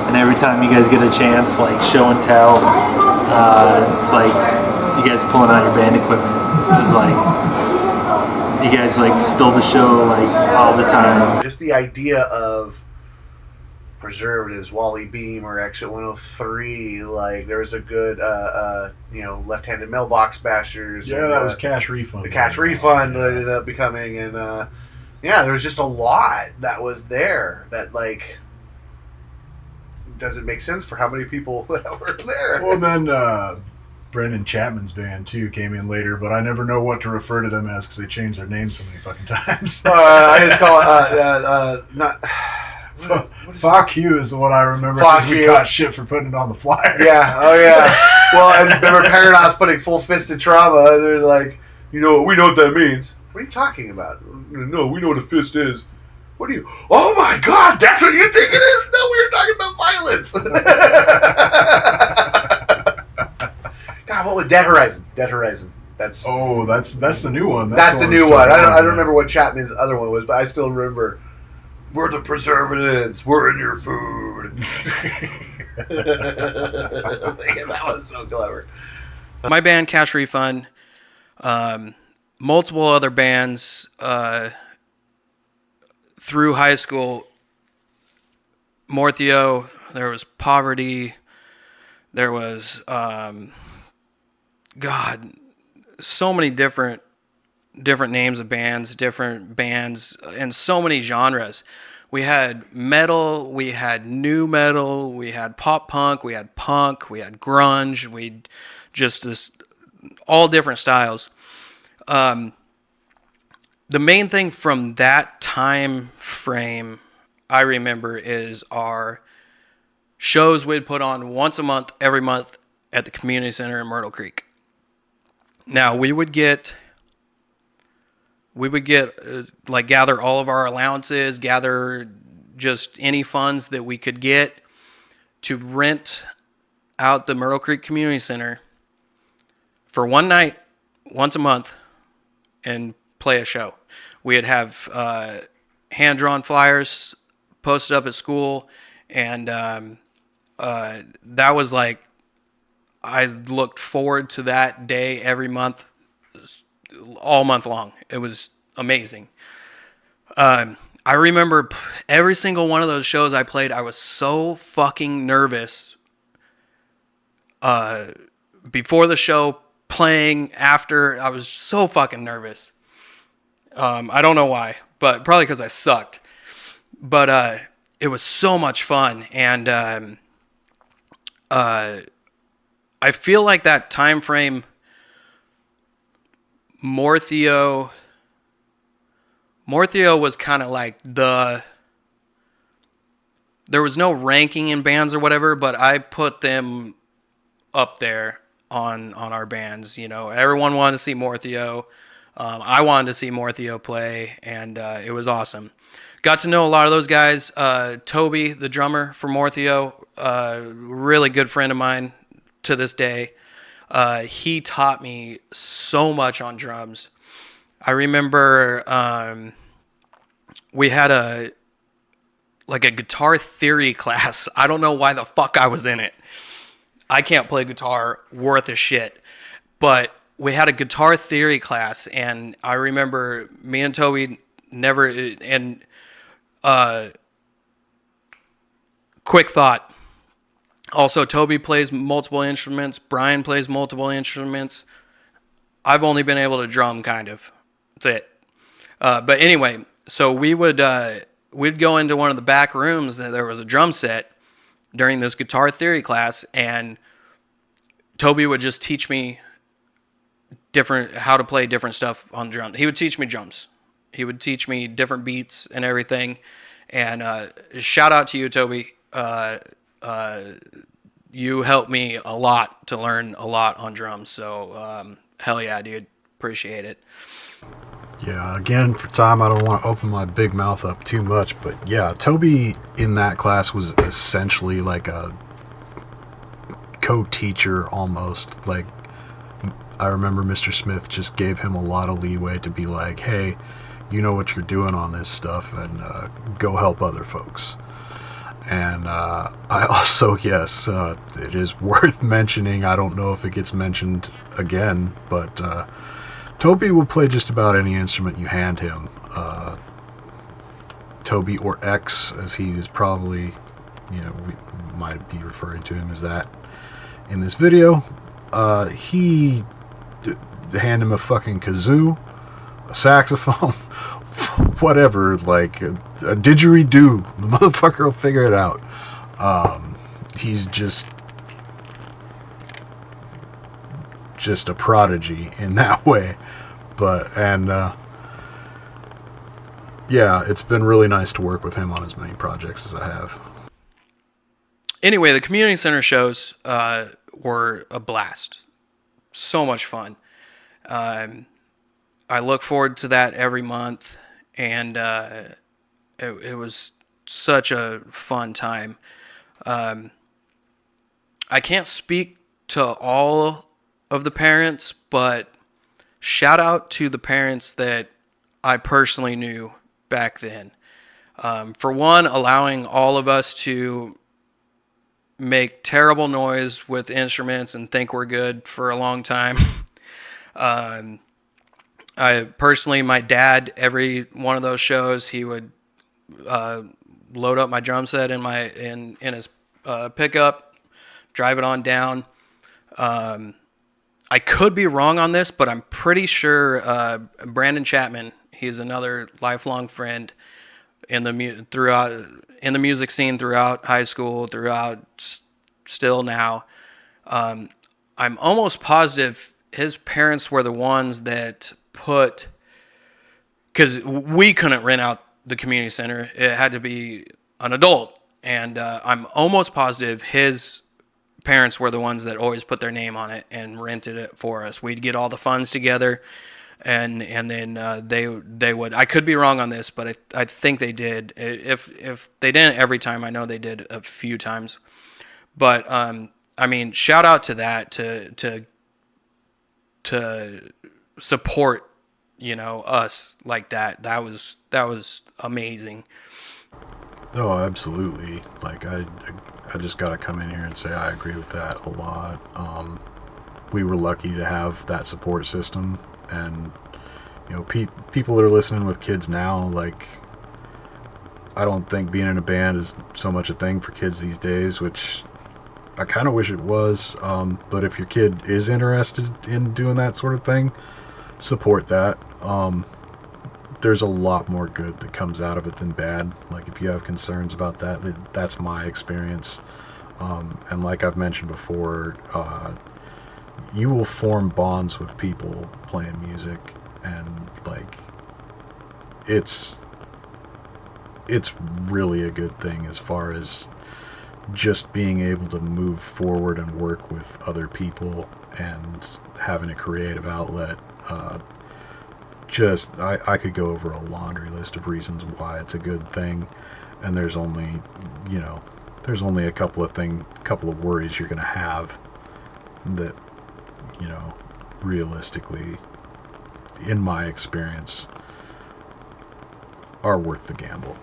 and every time you guys get a chance, like show and tell, it's like you guys pulling out your band equipment. It was like you guys like stole the show like all the time. Just the idea of Preservatives, Wally Beam, or Exit 103, like there was a good you know, Left-Handed Mailbox Bashers. Yeah, and, that was Cash Refund. The Cash Refund that ended up becoming, and yeah, there was just a lot that was there that like doesn't make sense for how many people that were there. Well, then Brendan Chapman's band too came in later, but I never know what to refer to them as because they changed their name so many fucking times. I just call it not. Fuck you is the one I remember because we got shit for putting it on the flyer. Yeah, oh yeah. Well, and remember Paradox putting Full Fisted Trauma, and they're like, you know, we know what that means. What are you talking about? No, we know what a fist is. What do you? Oh my God, that's what you think it is? No, we were talking about violence. God, what was Dead Horizon? Dead Horizon. That's the new one. That's the new one. I don't remember what Chapman's other one was, but I still remember. We're the Preservatives. We're in your food. That was so clever. My band, Cash Refund, multiple other bands through high school. Mortheo, there was Poverty, there was, God, so many different names of bands, different bands, and so many genres. We had metal, we had new metal, we had pop punk, we had grunge, we just this all different styles. The main thing from that time frame I remember is our shows we'd put on once a month, every month at the community center in Myrtle Creek. Now we would get like gather all of our allowances, gather just any funds that we could get to rent out the Myrtle Creek Community Center for one night, once a month, and play a show. We'd have hand-drawn flyers posted up at school, and that was like, I looked forward to that day every month, all month long. It was amazing. I remember every single one of those shows I played, I was so fucking nervous. Before the show, playing, after, I was so fucking nervous. I don't know why, but probably because I sucked. But it was so much fun, and I feel like that time frame, Mortheo was kind of like there was no ranking in bands or whatever, but I put them up there on our bands. You know, everyone wanted to see Mortheo. I wanted to see Mortheo play, and it was awesome. Got to know a lot of those guys. Toby, the drummer for Mortheo, really good friend of mine to this day. He taught me so much on drums. I remember we had a guitar theory class. I don't know why the fuck I was in it. I can't play guitar worth a shit. But we had a guitar theory class, and I remember me and Toby quick thought. Also, Toby plays multiple instruments. Brian plays multiple instruments. I've only been able to drum, kind of. That's it. But anyway, so we'd go into one of the back rooms, and there was a drum set during this guitar theory class, and Toby would just teach me how to play different stuff on drums. He would teach me drums. He would teach me different beats and everything. And shout out to you, Toby. You helped me a lot to learn a lot on drums. So hell yeah, dude. Appreciate it. Yeah, again, for time, I don't want to open my big mouth up too much, but yeah, Toby in that class was essentially like a co-teacher almost. Like, I remember Mr. Smith just gave him a lot of leeway to be like, hey, you know what you're doing on this stuff, and go help other folks. And I also, yes, it is worth mentioning, I don't know if it gets mentioned again, but Toby will play just about any instrument you hand him. Toby, or X, as he is probably, we might be referring to him as that in this video. Hand him a fucking kazoo, a saxophone, whatever, like a didgeridoo. The motherfucker will figure it out. He's just a prodigy in that way. Yeah, it's been really nice to work with him on as many projects as I have. Anyway, the community center shows were a blast. So much fun. I look forward to that every month, and it was such a fun time. I can't speak to all of the parents, but shout out to the parents that I personally knew back then. For one, allowing all of us to make terrible noise with instruments and think we're good for a long time. I personally, my dad, every one of those shows, he would load up my drum set in his pickup, drive it on down. I could be wrong on this, but I'm pretty sure Brandon Chapman, he's another lifelong friend in the music scene throughout high school, throughout still now. I'm almost positive his parents were the ones that because we couldn't rent out the community center. It had to be an adult. And I'm almost positive his parents were the ones that always put their name on it and rented it for us. We'd get all the funds together, and then they would. I could be wrong on this, but I think they did. If they didn't every time, I know they did a few times. But I mean, shout out to that to support, us like that. That was amazing. Oh, absolutely. Like, I just gotta come in here and say I agree with that a lot. We were lucky to have that support system, and you know, people that are listening with kids now, like, I don't think being in a band is so much a thing for kids these days, which I kind of wish it was. But if your kid is interested in doing that sort of thing, support that. There's a lot more good that comes out of it than bad. Like, if you have concerns about that, that's my experience. And like I've mentioned before, you will form bonds with people playing music, and like, it's really a good thing as far as just being able to move forward and work with other people and having a creative outlet. I could go over a laundry list of reasons why it's a good thing, and there's only a couple of worries you're going to have that, you know, realistically, in my experience, are worth the gamble.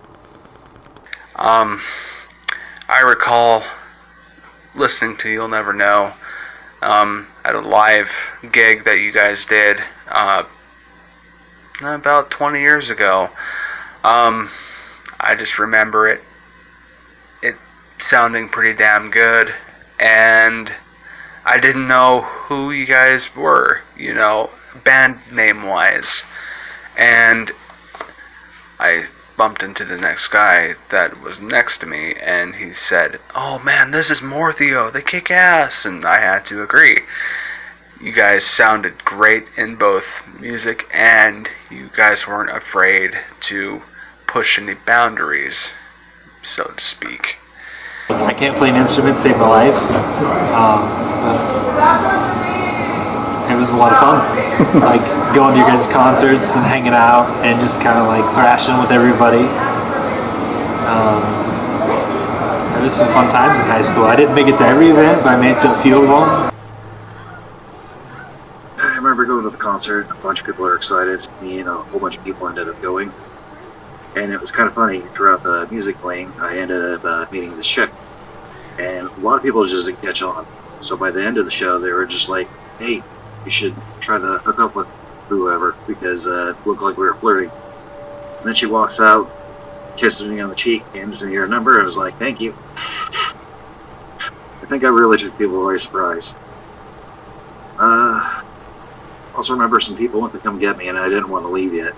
I recall listening to You'll Never Know at a live gig that you guys did about 20 years ago. I just remember it sounding pretty damn good, and I didn't know who you guys were, you know, band name wise, and I bumped into the next guy that was next to me, and he said, "Oh man, this is Mortheo, they kick ass," and I had to agree. You guys sounded great in both music, and you guys weren't afraid to push any boundaries, so to speak. I can't play an instrument to save my life, but it was a lot of fun. Like going to your guys' concerts and hanging out and just kind of like thrashing with everybody. There was some fun times in high school. I didn't make it to every event, but I made it to a few of them. I remember going to the concert. A bunch of people were excited. Me and a whole bunch of people ended up going. And it was kind of funny, throughout the music playing, I ended up meeting this chick. And a lot of people just didn't catch on. So by the end of the show, they were just like, "Hey, you should try to hook up with whoever," because it looked like we were flirting. And then she walks out, kisses me on the cheek, hands me her number, and I was like, "Thank you." I think I really took people by surprise. Also remember some people went to come get me, and I didn't want to leave yet.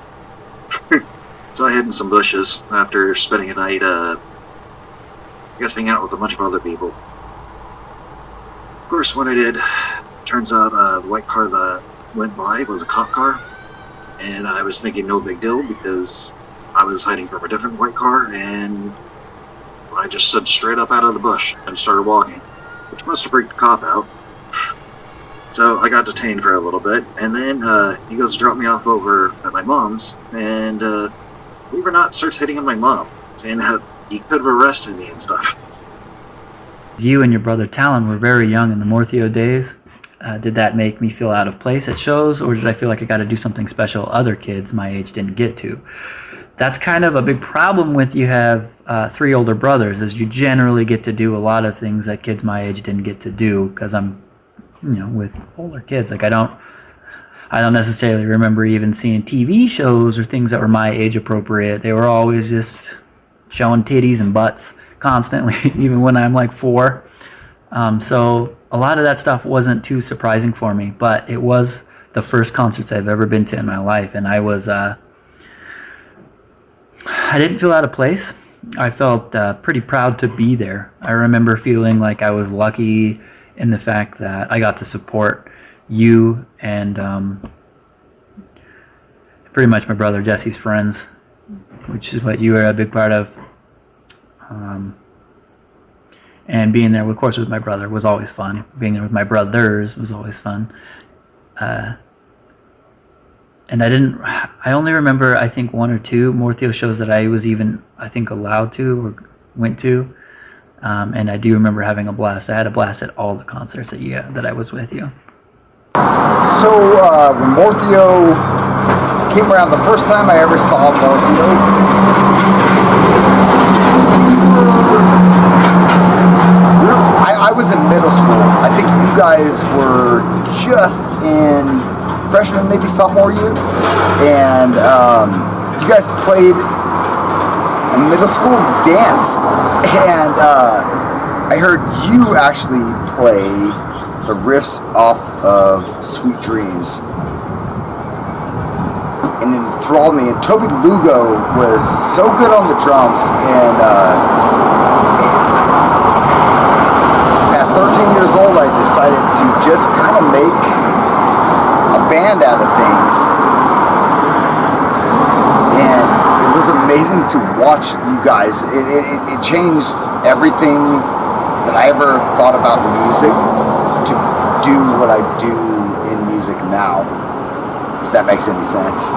So I hid in some bushes after spending a night, I guess, hanging out with a bunch of other people. Of course, when I did, turns out the white car that went by was a cop car, and I was thinking no big deal because I was hiding from a different white car, and I just stood straight up out of the bush and started walking, which must have freaked the cop out. So I got detained for a little bit, and then he goes to drop me off over at my mom's, and believe it or not, starts hitting on my mom, saying that he could have arrested me and stuff. You and your brother Talon were very young in the Mortheo days. Did that make me feel out of place at shows, or did I feel like I got to do something special other kids my age didn't get to? That's kind of a big problem with you have 3 older brothers, is you generally get to do a lot of things that kids my age didn't get to do, because I'm, you know, with older kids. Like I don't necessarily remember even seeing TV shows or things that were my age appropriate. They were always just showing titties and butts constantly, even when I'm like 4. So a lot of that stuff wasn't too surprising for me, but it was the first concerts I've ever been to in my life, and I was, I didn't feel out of place. I felt pretty proud to be there. I remember feeling like I was lucky in the fact that I got to support you and pretty much my brother Jesse's friends, which is what you were a big part of. And being there, of course, with my brother was always fun. Being there with my brothers was always fun. And I only remember, I think, 1 or 2 Mortheo shows that I was even, I think, allowed to or went to. And I do remember having a blast. I had a blast at all the concerts that I was with you. So when Mortheo came around, the first time I ever saw Mortheo, I was in middle school. I think you guys were just in freshman, maybe sophomore year. and you guys played a middle school dance, and I heard you actually play the riffs off of Sweet Dreams, and it enthralled me. And Toby Lugo was so good on the drums, and at 13 years old I decided to just kind of make a band out of things, and it was amazing to watch you guys. It changed everything that I ever thought about music to do what I do in music now, if that makes any sense.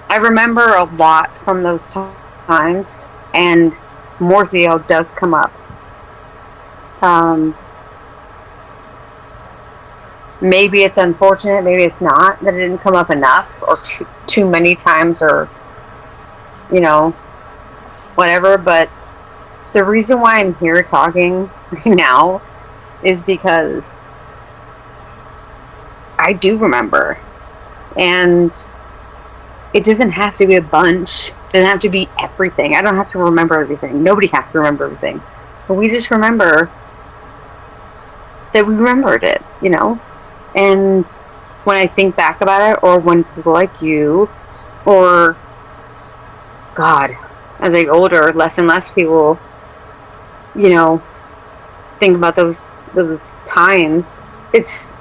I remember a lot from those times, and Mortheo does come up. Maybe it's unfortunate, maybe it's not, that it didn't come up enough, or too many times, or, you know, whatever, but the reason why I'm here talking right now is because I do remember, and it doesn't have to be a bunch, it doesn't have to be everything. I don't have to remember everything. Nobody has to remember everything. But we just remember that we remembered it, you know? And when I think back about it, or when people like you, or, God, as I get older, less and less people, you know, think about those times, it's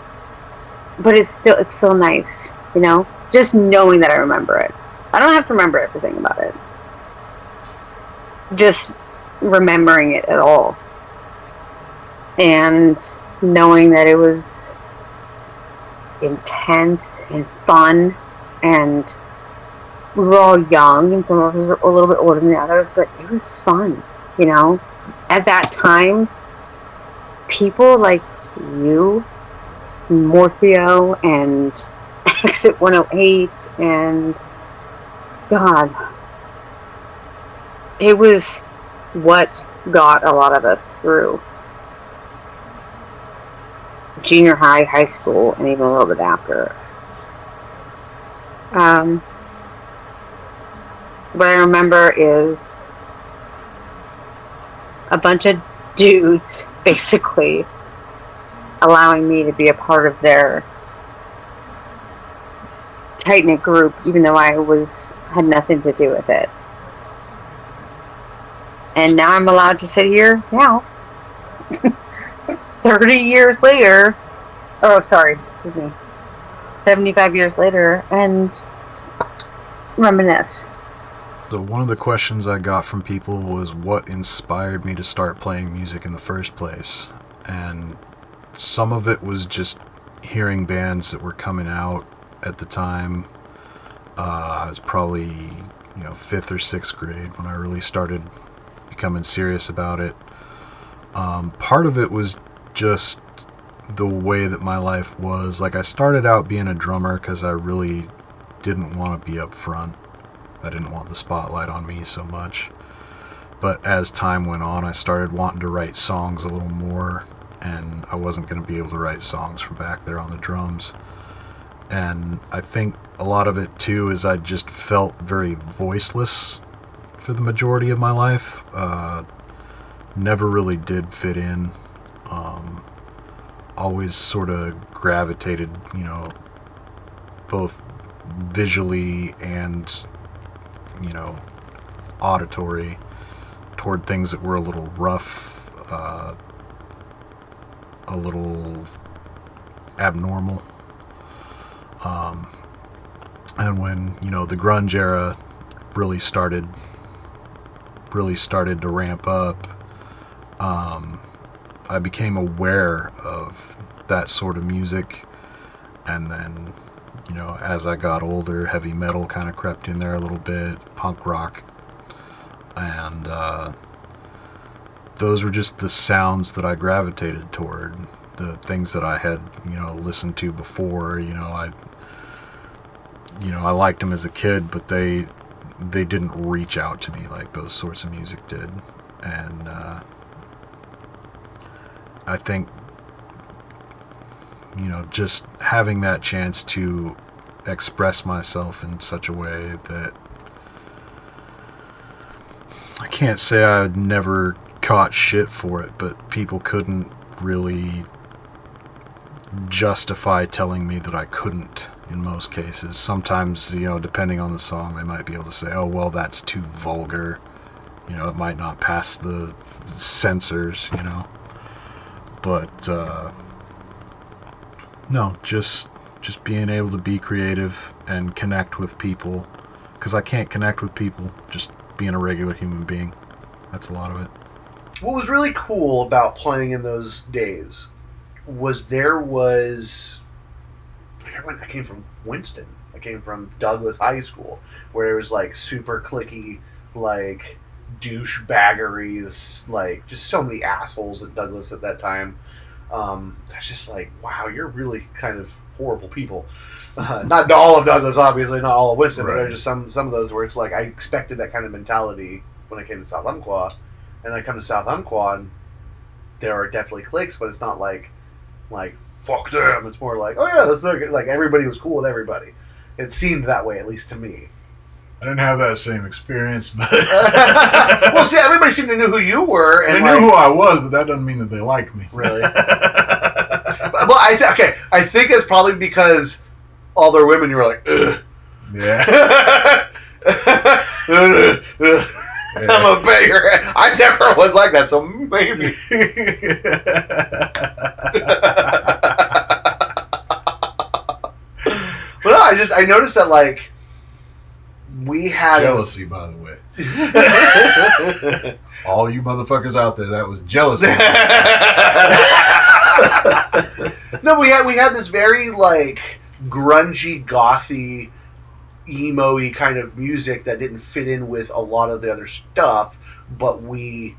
still nice, you know? Just knowing that I remember it. I don't have to remember everything about it. Just remembering it at all. And knowing that it was intense and fun, and we were all young, and some of us were a little bit older than the others, but it was fun, you know? At that time, people like you, Mortheo, and Exit 108, and God, it was what got a lot of us through junior high, high school, and even a little bit after. What I remember is a bunch of dudes basically allowing me to be a part of their tight-knit group, even though I had nothing to do with it. And now I'm allowed to sit here now 30 years later, 75 years later, and reminisce. So one of the questions I got from people was what inspired me to start playing music in the first place. And some of it was just hearing bands that were coming out at the time. I was probably, 5th or 6th grade when I really started becoming serious about it. Part of it was just the way that my life was. Like, I started out being a drummer because I really didn't want to be up front. I didn't want the spotlight on me so much. But as time went on, I started wanting to write songs a little more, and I wasn't going to be able to write songs from back there on the drums. And I think a lot of it too is I just felt very voiceless for the majority of my life. Never really did fit in. Always sort of gravitated, both visually and, auditory toward things that were a little rough, a little abnormal. And when, the grunge era really started to ramp up, I became aware of that sort of music. And then, as I got older, heavy metal kind of crept in there a little bit, punk rock, and those were just the sounds that I gravitated toward, the things that I had, listened to before. I liked them as a kid, but they didn't reach out to me like those sorts of music did. And I think, just having that chance to express myself in such a way that I can't say I never caught shit for it, but people couldn't really justify telling me that I couldn't in most cases. Sometimes, depending on the song, they might be able to say, oh, well, that's too vulgar. It might not pass the censors, But, no, just being able to be creative and connect with people. Because I can't connect with people just being a regular human being. That's a lot of it. What was really cool about playing in those days was I came from Winston. I came from Douglas High School, where it was like super cliquey, like douchebaggeries, like just so many assholes at Douglas at that time. That's just like, wow, you're really kind of horrible people. Not all of Douglas, obviously, not all of Winston, but there's just some of those where it's like I expected that kind of mentality when I came to South Umpqua, and I come to South Umpqua, and there are definitely cliques, but it's not like fuck them. It's more like, oh yeah, that's like everybody was cool with everybody. It seemed that way, at least to me. I didn't have that same experience, but well, see, everybody seemed to know who you were, and they knew who I was, but that doesn't mean that they liked me. Really? Well, I think it's probably because all their women, you were like, ugh. Yeah. I'm a beggar. I never was like that, so maybe. But no, I noticed that like we had jealousy, by the way. All you motherfuckers out there, that was jealousy. No, we had this very like grungy, gothy, emo-y kind of music that didn't fit in with a lot of the other stuff, but we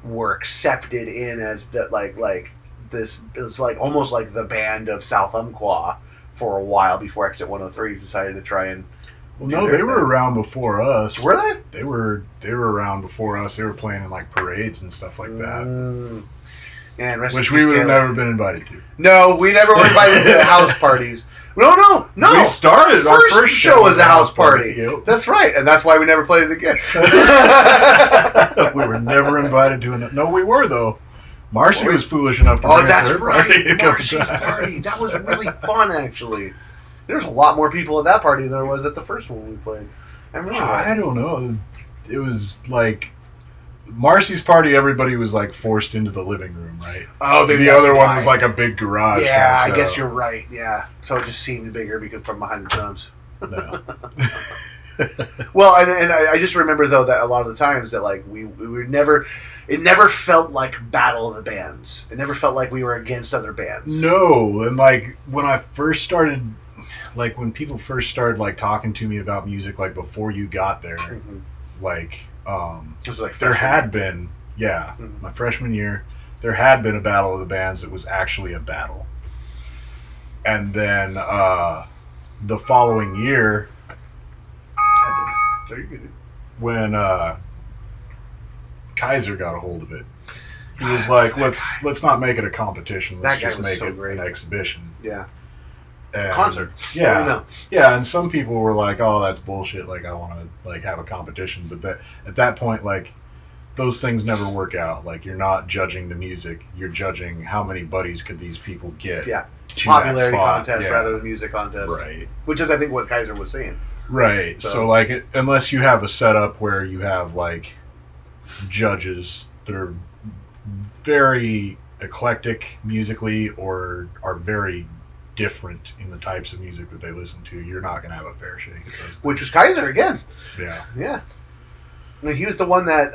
were accepted in as that like this. It's like almost like the band of South Umpqua for a while before Exit 103 decided to try and. Well, no, they were around before us. Were they? They were around before us. They were playing in like parades and stuff like that. And which we would have never been invited to. No, we never were invited to the house parties. No. We started our first show as a house party. Yep. That's right, and that's why we never played it again. We were never invited to it. No, we were though. Marcy was foolish enough to. Oh, that's right. Marcy's party. That was really fun, actually. There's a lot more people at that party than there was at the first one we played. I don't know. It was like Marcy's party. Everybody was like forced into the living room, right? Oh, the other one was like a big garage. Yeah, kind of I guess you're right. Yeah, so it just seemed bigger because from behind the drums. No. Well, and I just remember though that a lot of the times that like we were never. It never felt like Battle of the Bands. It never felt like we were against other bands. No, and like when I first started, like when people first started like talking to me about music, like before you got there, like it was like there had been, my freshman year, there had been a Battle of the Bands that was actually a battle, and then the following year, when Kaiser got a hold of it. He was like, "Let's not make it a competition. Let's just make it an exhibition." Yeah, and, concert. Yeah, yeah. And some people were like, "Oh, that's bullshit. Like, I want to like have a competition." But at that point, like, those things never work out. Like, you're not judging the music. You're judging how many buddies could these people get. Yeah, to popularity that spot. contest rather than music contest. Right. Which is, I think, what Kaiser was saying. Right. So like, unless you have a setup where you have like judges that are very eclectic musically or are very different in the types of music that they listen to, you're not going to have a fair shake at those things. Which was Kaiser again. Yeah. Yeah. I mean, he was the one that,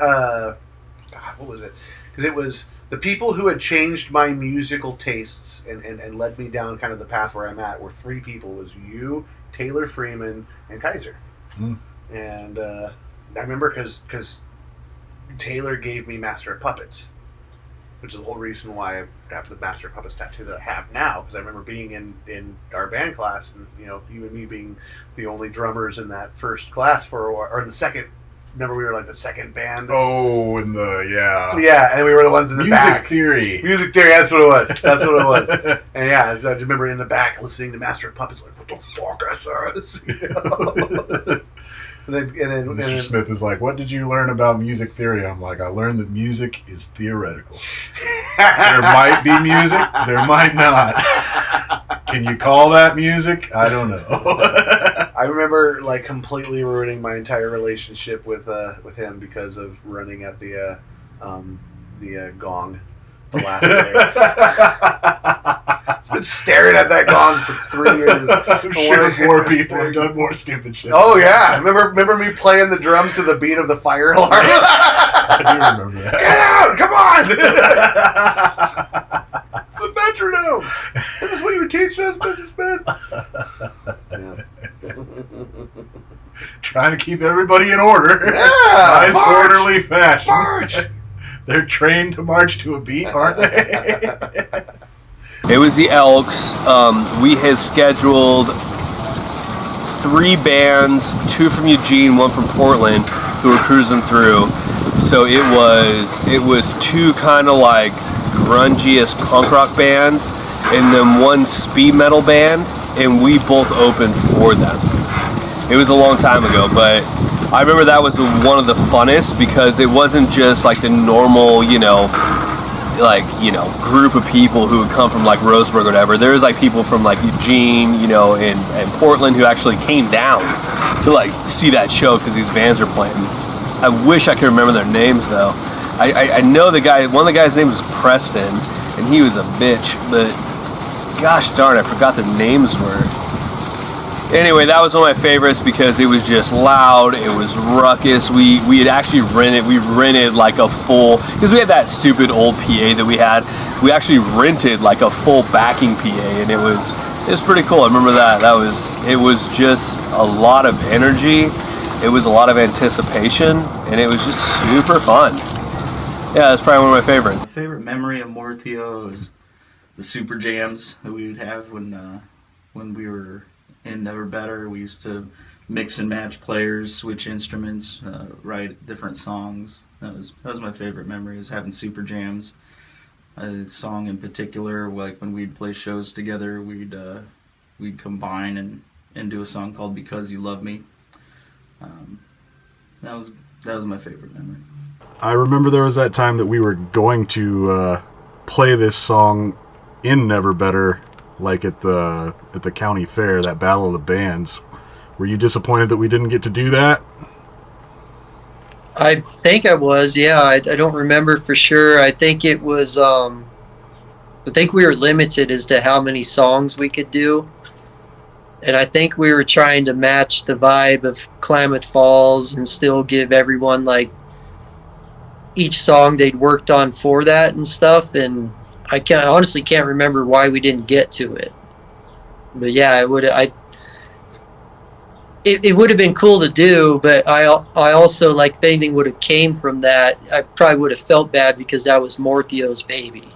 what was it? Because it was the people who had changed my musical tastes and led me down kind of the path where I'm at were three people. It was you, Taylor Freeman, and Kaiser. And I remember because Taylor gave me Master of Puppets, which is the whole reason why I have the Master of Puppets tattoo that I have now, because I remember being in our band class, and you and me being the only drummers in that first class for a while, or in the second Remember, we were like the second band. Oh, and yeah. Yeah, and we were the ones in the back. Music Theory, that's what it was. That's what it was. And yeah, so I remember in the back listening to Master of Puppets, like, what the fuck is this? And then Mr. Smith is like, what did you learn about music theory? I'm like, I learned that music is theoretical. There might be music, there might not. Can you call that music? I don't know. I remember like completely ruining my entire relationship with him because of running at the gong the last day. It's been staring at that gong for 3 years. I'm sure more people have done more stupid shit. Oh yeah, remember me playing the drums to the beat of the fire alarm? I do remember that. Get out! Come on! It's a metronome. Is this what you were teaching us, businessman? Trying to keep everybody in order. Yeah, nice, march! orderly fashion. March! They're trained to march to a beat, aren't they? It was the Elks. We had scheduled 3 bands, 2 from Eugene, 1 from Portland, who were cruising through. So it was 2 kind of like grungiest punk rock bands, and then 1 speed metal band, and we both opened for them. It was a long time ago, but I remember that was one of the funnest because it wasn't just like the normal, group of people who would come from like Roseburg or whatever. There was like people from like Eugene, and Portland who actually came down to like see that show because these bands are playing. I wish I could remember their names though. I know the guy. One of the guys' name was Preston, and he was a bitch. But gosh darn, I forgot their names were. Anyway, that was one of my favorites because it was just loud, it was ruckus. We had actually rented like a full, because we had that stupid old PA that we had. We actually rented like a full backing PA, and it was pretty cool. I remember that. It was just a lot of energy. It was a lot of anticipation, and it was just super fun. Yeah, that's probably one of my favorites. My favorite memory of Mortheo is the super jams that we would have when we were in Never Better. We used to mix and match players, switch instruments, write different songs. That was my favorite memory, is having super jams. A song in particular, like when we'd play shows together, we'd combine and do a song called Because You Love Me. That was my favorite memory. I remember there was that time that we were going to play this song in Never Better, like at the county fair, that Battle of the Bands. Were you disappointed that we didn't get to do that? I think I was, yeah. I don't remember for sure. I think it was, I think we were limited as to how many songs we could do. And I think we were trying to match the vibe of Klamath Falls and still give everyone, like, each song they'd worked on for that and stuff. And I honestly can't remember why we didn't get to it. But yeah, it would have been cool to do, but I also, like, if anything would have came from that, I probably would have felt bad because that was Mortheo's baby,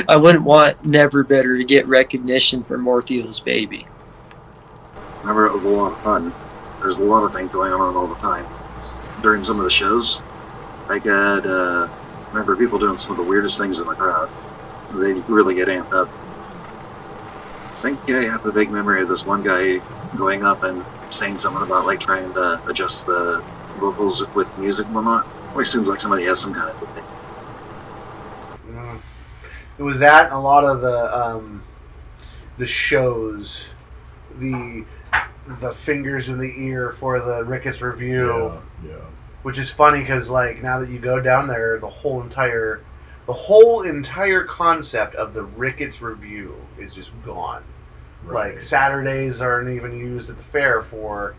I wouldn't want Never Better to get recognition for Mortheo's baby. I remember it was a lot of fun. There's a lot of things going on all the time. During some of the shows, I remember people doing some of the weirdest things in the crowd. They really get amped up. I think I have a big memory of this one guy going up and saying something about like trying to adjust the vocals with music and whatnot. Always seems like somebody has some kind of thing. It was that and a lot of the shows, the fingers in the ear for the Ricketts Review. Yeah. Which is funny because, like, now that you go down there, the whole entire concept of the Ricketts Review is just gone. Right. Like, Saturdays aren't even used at the fair for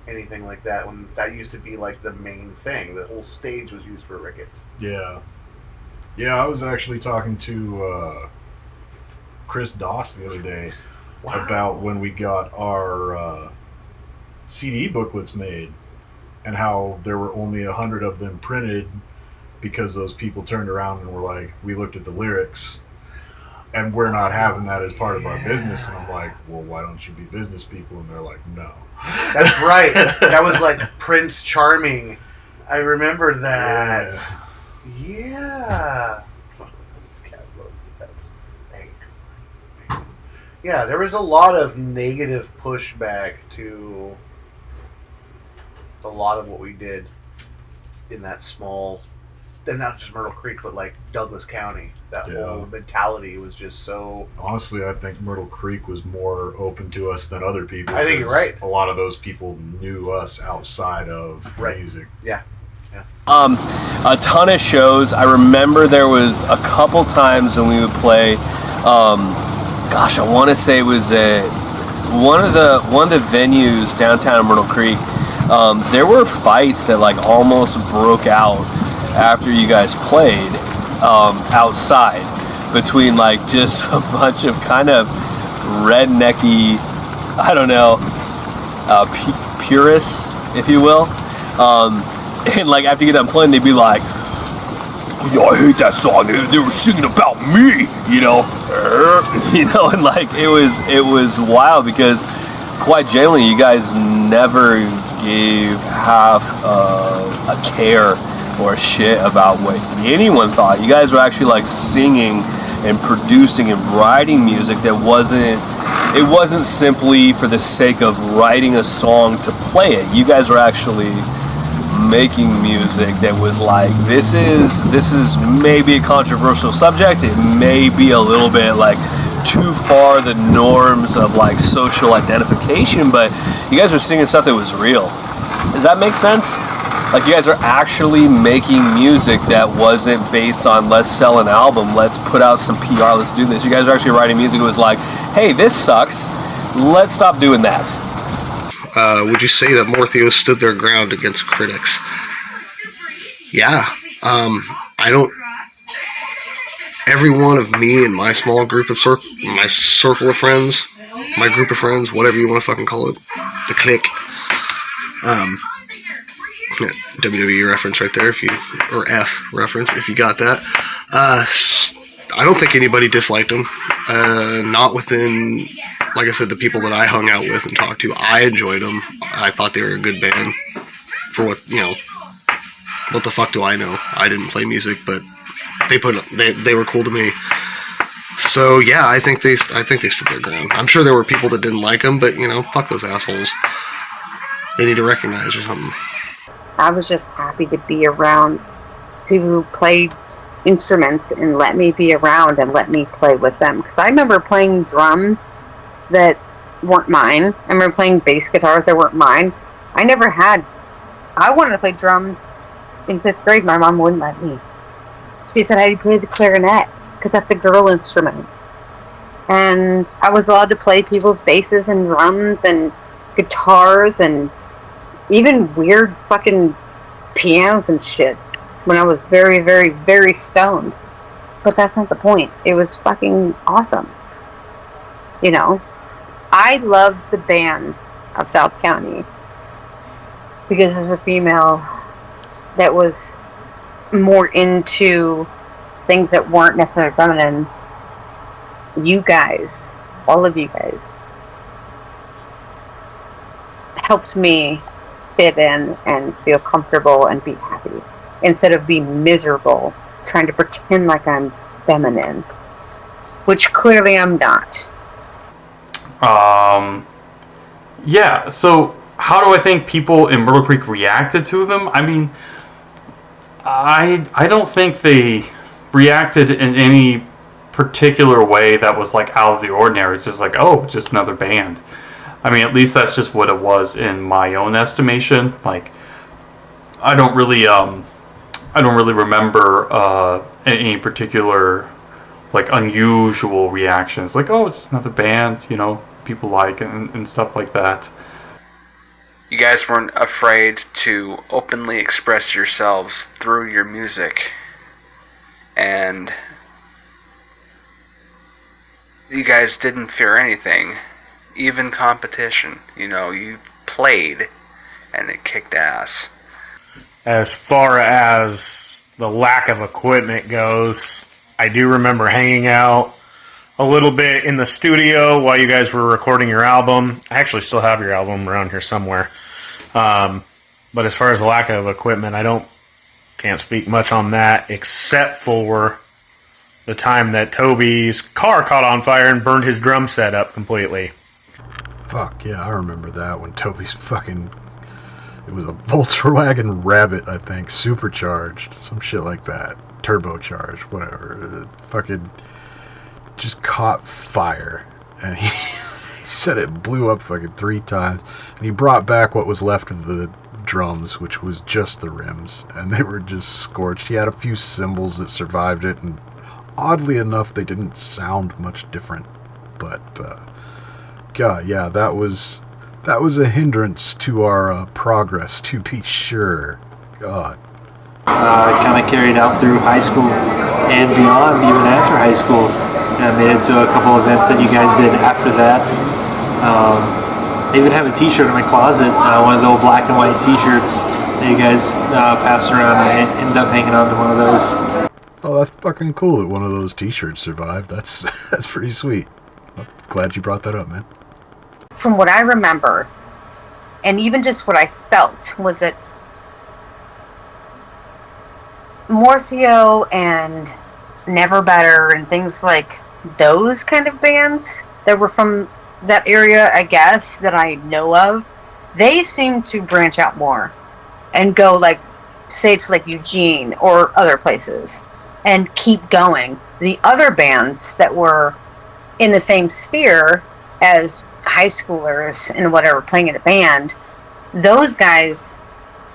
anything like that, when that used to be, like, the main thing. The whole stage was used for Ricketts. Yeah. Yeah, I was actually talking to Chris Doss the other day about when we got our CD booklets made and how there were only 100 of them printed because those people turned around and were like, we looked at the lyrics and we're not having that as part of our business. And I'm like, well, why don't you be business people? And they're like, no. That's right. That was like Prince Charming. I remember that. Yeah. Yeah, there was a lot of negative pushback to a lot of what we did in that small, and not just Myrtle Creek, but like Douglas County. That whole mentality was just so. Honestly, I think Myrtle Creek was more open to us than other people. I think you're right. A lot of those people knew us outside of music. Yeah. A ton of shows. I remember there was a couple times when we would play. Gosh, I want to say it was one of the venues downtown Myrtle Creek. There were fights that like almost broke out after you guys played outside between like just a bunch of kind of rednecky, I don't know, purists, if you will. And like after you get done playing, they'd be like, "Yo, I hate that song. They were singing about me," you know, and like it was wild because quite genuinely, you guys never gave half a care or a shit about what anyone thought. You guys were actually like singing and producing and writing music that wasn't simply for the sake of writing a song to play it. You guys were actually making music that was like, this is maybe a controversial subject. It may be a little bit like too far the norms of like social identification, but you guys are singing stuff that was real. Does that make sense? Like you guys are actually making music that wasn't based on let's sell an album, let's put out some PR, let's do this. You guys are actually writing music that was like, hey, this sucks, let's stop doing that. Would you say that Mortheo stood their ground against critics? Yeah. I don't. Every one of me and my small group of my circle of friends, my group of friends, whatever you want to fucking call it, the clique. WWE reference right there, or F reference if you got that. I don't think anybody disliked them. Not within, like I said, the people that I hung out with and talked to. I enjoyed them. I thought they were a good band. For what the fuck do I know? I didn't play music, but they were cool to me. So yeah, I think they stood their ground. I'm sure there were people that didn't like them, but fuck those assholes. They need to recognize or something. I was just happy to be around people who played instruments and let me be around and let me play with them. Because I remember playing drums that weren't mine. I remember playing bass guitars that weren't mine. I wanted to play drums in 5th grade. My mom wouldn't let me. She said I had to play the clarinet because that's a girl instrument. And I was allowed to play people's basses and drums and guitars and even weird fucking pianos and shit when I was very, very, very stoned. But that's not the point. It was fucking awesome. I loved the bands of South County because as a female that was more into things that weren't necessarily feminine, you guys, all of you guys, helped me fit in and feel comfortable and be happy instead of being miserable trying to pretend like I'm feminine, which clearly I'm not. Yeah, so how do I think people in Myrtle Creek reacted to them? I mean, I don't think they reacted in any particular way that was like out of the ordinary. It's just like, oh, just another band. I mean, at least that's just what it was in my own estimation. Like, I don't really remember any particular like unusual reactions. Like, oh, it's just another band, people like and stuff like that. You guys weren't afraid to openly express yourselves through your music, and you guys didn't fear anything. Even competition, you played and it kicked ass. As far as the lack of equipment goes, I do remember hanging out a little bit in the studio while you guys were recording your album. I actually still have your album around here somewhere. But as far as the lack of equipment, can't speak much on that, except for the time that Toby's car caught on fire and burned his drum set up completely. Fuck, yeah, I remember that when Toby's fucking... It was a Volkswagen Rabbit, I think, supercharged. Some shit like that. Turbocharged, whatever. It fucking just caught fire. And he said it blew up fucking 3 times. And he brought back what was left of the drums, which was just the rims. And they were just scorched. He had a few cymbals that survived it, and oddly enough, they didn't sound much different. But, God, yeah, that was a hindrance to our progress, to be sure. God. It kind of carried out through high school and beyond, even after high school. I made it to a couple events that you guys did after that. I even have a t-shirt in my closet, one of the old black and white t-shirts that you guys passed around. I ended up hanging on to one of those. Oh, that's fucking cool that one of those t-shirts survived. That's pretty sweet. I'm glad you brought that up, man. From what I remember, and even just what I felt, was that Mortheo and Never Better and things like those kind of bands that were from that area, I guess, that I know of, they seem to branch out more and go, like, say to like Eugene or other places and keep going. The other bands that were in the same sphere as high schoolers and whatever playing in a band, those guys,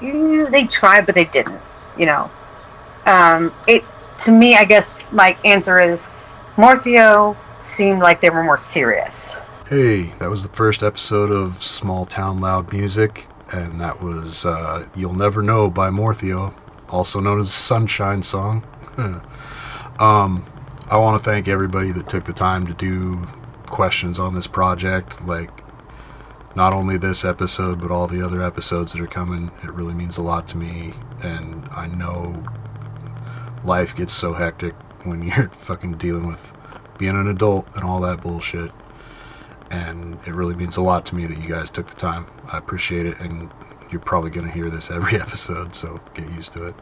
they tried but they didn't, it, to me, I guess my answer is Mortheo seemed like they were more serious. Hey, that was the first episode of Small Town Loud Music, and that was You'll Never Know by Mortheo, also known as Sunshine Song. I want to thank everybody that took the time to do questions on this project, like not only this episode but all the other episodes that are coming. It really means a lot to me, and I know life gets so hectic when you're fucking dealing with being an adult and all that bullshit, and it really means a lot to me that you guys took the time. I appreciate it, and you're probably going to hear this every episode, so get used to it.